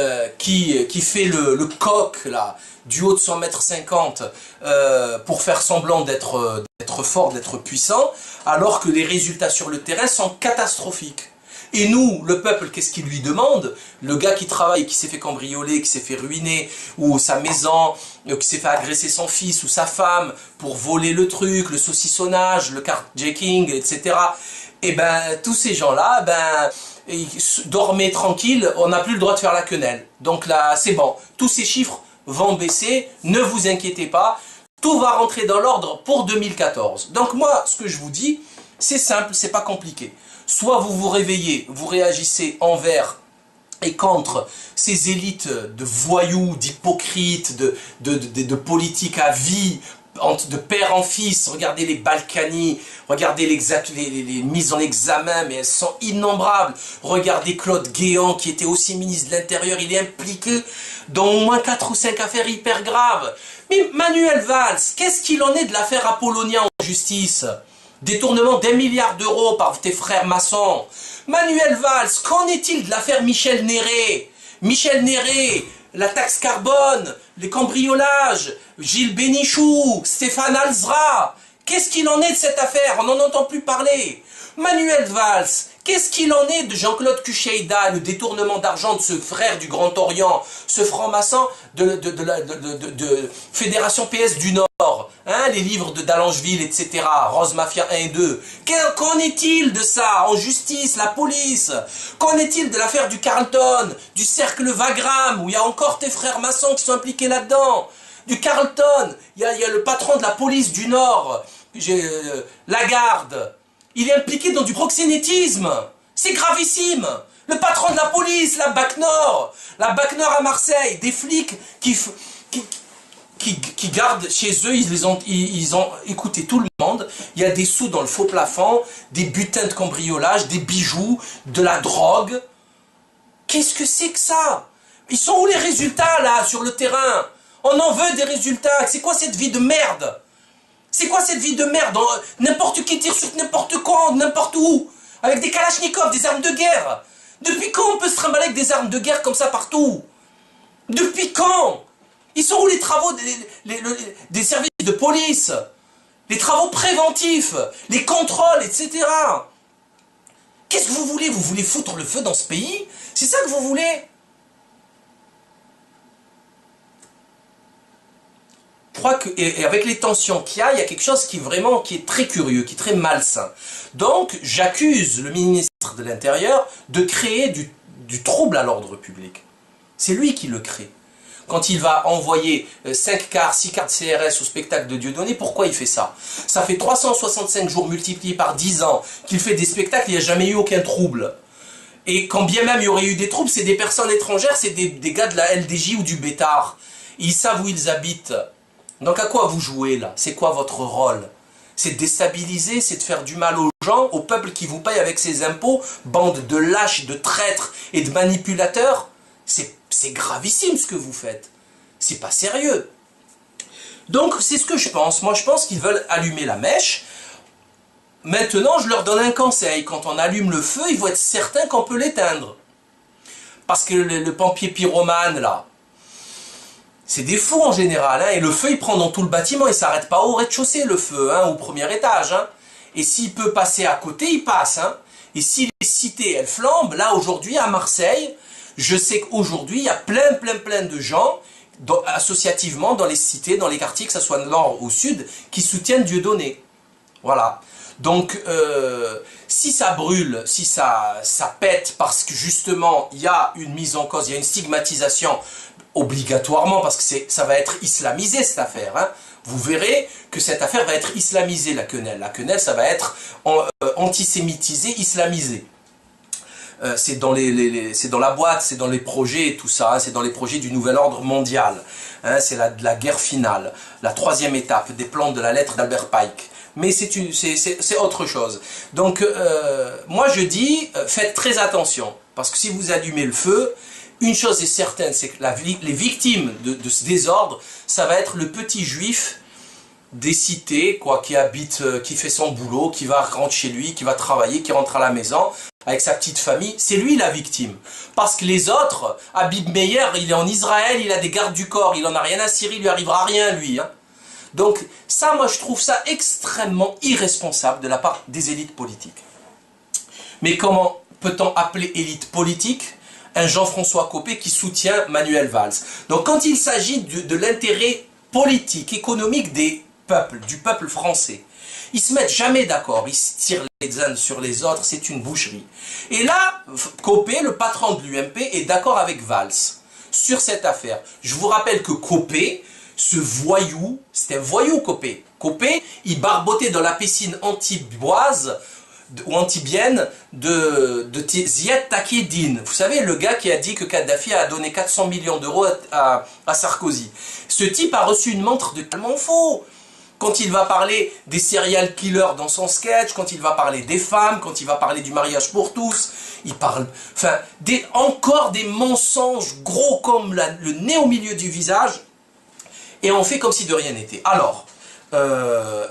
fait le coq là, du haut de 100,50 m pour faire semblant d'être fort, d'être puissant, alors que les résultats sur le terrain sont catastrophiques. Et nous, le peuple, qu'est-ce qu'il lui demande? Le gars qui travaille, qui s'est fait cambrioler, qui s'est fait ruiner, ou sa maison, qui s'est fait agresser son fils ou sa femme pour voler le truc, le saucissonnage, le carjacking, etc. Et ben, tous ces gens-là, ben, dormez tranquille, on n'a plus le droit de faire la quenelle. Donc là, c'est bon. Tous ces chiffres vont baisser, ne vous inquiétez pas. Tout va rentrer dans l'ordre pour 2014. Donc moi, ce que je vous dis, c'est simple, c'est pas compliqué. Soit vous vous réveillez, vous réagissez envers et contre ces élites de voyous, d'hypocrites, de politiques à vie, de père en fils. Regardez les Balkany, regardez les mises en examen, mais elles sont innombrables. Regardez Claude Guéant, qui était aussi ministre de l'Intérieur, il est impliqué dans au moins 4 ou 5 affaires hyper graves. Mais Manuel Valls, qu'est-ce qu'il en est de l'affaire Apollonia en justice? Détournement d'1 milliard d'euros par tes frères maçons. Manuel Valls, qu'en est-il de l'affaire Michel Néré? Michel Néré, la taxe carbone, les cambriolages, Gilles Bénichou, Stéphane Alzra. Qu'est-ce qu'il en est de cette affaire? On n'en entend plus parler. Manuel Valls, qu'est-ce qu'il en est de Jean-Claude Kucheida, le détournement d'argent de ce frère du Grand Orient, ce franc-maçon de Fédération PS du Nord, hein, les livres de Dallangeville, etc., Rose Mafia 1 et 2. Qu'en est-il de ça en justice, la police? Qu'en est-il de l'affaire du Carlton, du cercle Wagram, où il y a encore tes frères maçons qui sont impliqués là-dedans? Du Carlton, il y a le patron de la police du Nord, Lagarde, il est impliqué dans du proxénétisme. C'est gravissime. Le patron de la police, la BAC Nord à Marseille, des flics qui gardent chez eux, ils ont écouté tout le monde. Il y a des sous dans le faux plafond, des butins de cambriolage, des bijoux, de la drogue. Qu'est-ce que c'est que ça? Ils sont où les résultats là, sur le terrain? On en veut des résultats. C'est quoi cette vie de merde? C'est quoi cette vie de merde? N'importe qui tire sur n'importe quoi, n'importe où. Avec des kalachnikovs, des armes de guerre. Depuis quand on peut se trimballer avec des armes de guerre comme ça partout? Depuis quand? Ils sont où les travaux des services de police? Les travaux préventifs, les contrôles, etc. Qu'est-ce que vous voulez? Vous voulez foutre le feu dans ce pays? C'est ça que vous voulez? Je crois que, et avec les tensions qu'il y a quelque chose qui est très curieux, qui est très malsain. Donc, j'accuse le ministre de l'Intérieur de créer du trouble à l'ordre public. C'est lui qui le crée. Quand il va envoyer 5 quarts, 6 quarts de CRS au spectacle de Dieudonné, pourquoi il fait ça? Ça fait 365 jours multipliés par 10 ans qu'il fait des spectacles, il n'y a jamais eu aucun trouble. Et quand bien même il y aurait eu des troubles, c'est des personnes étrangères, c'est des gars de la LDJ ou du Bétard. Ils savent où ils habitent. Donc à quoi vous jouez là? C'est quoi votre rôle? C'est de déstabiliser, c'est de faire du mal aux gens, au peuple qui vous paye avec ses impôts, bande de lâches, de traîtres et de manipulateurs? C'est gravissime ce que vous faites. C'est pas sérieux. Donc c'est ce que je pense. Moi je pense qu'ils veulent allumer la mèche. Maintenant je leur donne un conseil. Quand on allume le feu, il faut être certain qu'on peut l'éteindre. Parce que le pompier pyromane là, c'est des fous en général, hein, et le feu il prend dans tout le bâtiment, il ne s'arrête pas au rez-de-chaussée le feu, hein, au premier étage. Hein. Et s'il peut passer à côté, il passe. Hein. Et si les cités elles flambent, là aujourd'hui à Marseille, je sais qu'aujourd'hui il y a plein de gens, associativement dans les cités, dans les quartiers, que ce soit nord ou sud, qui soutiennent Dieudonné. Voilà. Donc si ça brûle, si ça pète, parce que justement il y a une mise en cause, il y a une stigmatisation, obligatoirement, parce que ça va être islamisé cette affaire. Hein. Vous verrez que cette affaire va être islamisée, la quenelle. La quenelle, ça va être antisémitisé, islamisé. C'est dans la boîte, c'est dans les projets et tout ça, hein, c'est dans les projets du nouvel ordre mondial. Hein, c'est la guerre finale, la 3e étape des plans de la lettre d'Albert Pike. Mais c'est autre chose. Donc, moi je dis, faites très attention, parce que si vous allumez le feu, une chose est certaine, c'est que les victimes de ce désordre, ça va être le petit juif des cités, quoi, qui habite, qui fait son boulot, qui va rentrer chez lui, qui va travailler, qui rentre à la maison, avec sa petite famille. C'est lui la victime. Parce que les autres, Habib Meyer, il est en Israël, il a des gardes du corps, il en a rien à cirer, il lui arrivera rien, lui. Hein. Donc ça, moi, je trouve ça extrêmement irresponsable de la part des élites politiques. Mais comment peut-on appeler élite politique un Jean-François Copé qui soutient Manuel Valls? Donc quand il s'agit de l'intérêt politique, économique du peuple français, ils se mettent jamais d'accord, ils se tirent les uns sur les autres, c'est une boucherie. Et là, Copé, le patron de l'UMP, est d'accord avec Valls sur cette affaire. Je vous rappelle que Copé, ce voyou, c'était un voyou Copé. Copé, il barbotait dans la piscine anti-boise ou antibienne de Ziad Takieddine. Vous savez, le gars qui a dit que Kadhafi a donné 400 millions d'euros à Sarkozy. Ce type a reçu une montre de tellement faux. Quand il va parler des serial killers dans son sketch, quand il va parler des femmes, quand il va parler du mariage pour tous, il parle, enfin, encore des mensonges gros comme le nez au milieu du visage, et on fait comme si de rien n'était. Alors,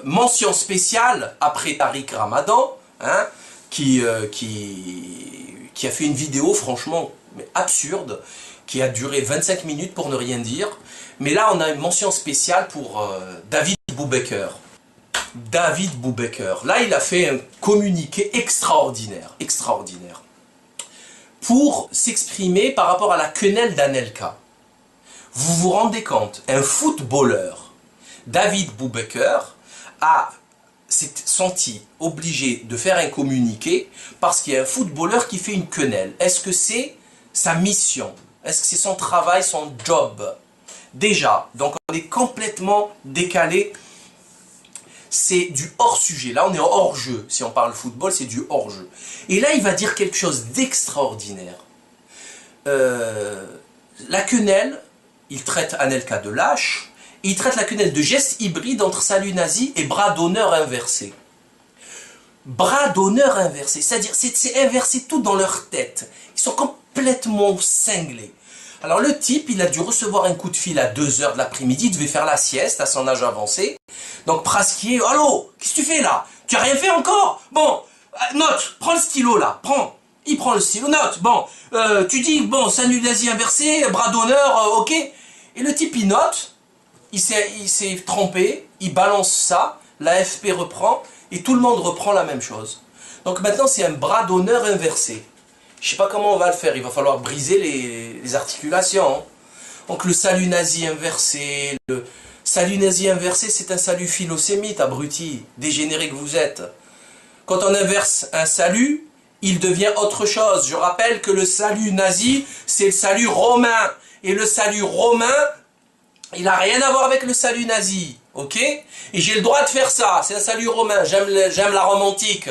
mention spéciale après Tariq Ramadan, hein, qui a fait une vidéo franchement absurde, qui a duré 25 minutes pour ne rien dire. Mais là, on a une mention spéciale pour David Boubaker. David Boubaker. Là, il a fait un communiqué extraordinaire, extraordinaire, pour s'exprimer par rapport à la quenelle d'Anelka. Vous vous rendez compte, un footballeur, David Boubaker, s'est senti obligé de faire un communiqué parce qu'il y a un footballeur qui fait une quenelle. Est-ce que c'est sa mission? Est-ce que c'est son travail, son job? Déjà, donc on est complètement décalé. C'est du hors-sujet. Là, on est hors-jeu. Si on parle football, c'est du hors-jeu. Et là, il va dire quelque chose d'extraordinaire. La quenelle, il traite Anelka de lâche. Il traite la quenelle de geste hybride entre salut nazi et bras d'honneur inversé. Bras d'honneur inversé, c'est-à-dire c'est inversé tout dans leur tête. Ils sont complètement cinglés. Alors le type, il a dû recevoir un coup de fil à 2 h de l'après-midi, il devait faire la sieste à son âge avancé. Donc Praskier, allô, qu'est-ce que tu fais là? Tu n'as rien fait encore? Bon, note, prends le stylo là, prends. Il prend le stylo, note, bon, tu dis, bon, salut nazi inversé, bras d'honneur, ok. Et le type, il note, il s'est trompé, il balance ça, l'AFP reprend, et tout le monde reprend la même chose. Donc maintenant, c'est un bras d'honneur inversé. Je ne sais pas comment on va le faire, il va falloir briser les articulations. Hein. Donc le salut nazi inversé, le salut nazi inversé, c'est un salut philosémite, abruti, dégénéré que vous êtes. Quand on inverse un salut, il devient autre chose. Je rappelle que le salut nazi, c'est le salut romain. Et le salut romain, il n'a rien à voir avec le salut nazi. Ok? Et j'ai le droit de faire ça. C'est un salut romain. J'aime la Rome antique.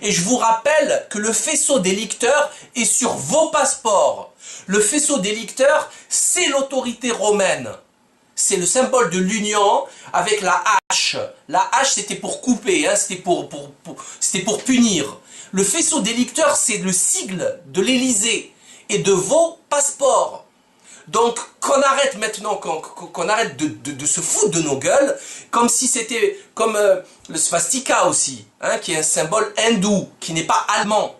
Et je vous rappelle que le faisceau délicteur est sur vos passeports. Le faisceau délicteur, c'est l'autorité romaine. C'est le symbole de l'union avec la hache. La hache, c'était pour couper, hein, c'était pour punir. Le faisceau délicteur, c'est le sigle de l'Élysée et de vos passeports. Donc, qu'on arrête maintenant, qu'on arrête de se foutre de nos gueules, comme si c'était comme le swastika aussi, hein, qui est un symbole hindou, qui n'est pas allemand.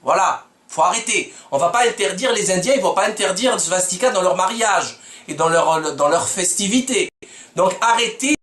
Voilà, faut arrêter. On va pas interdire les Indiens, ils vont pas interdire le swastika dans leur mariage et dans leur festivité. Donc, arrêtez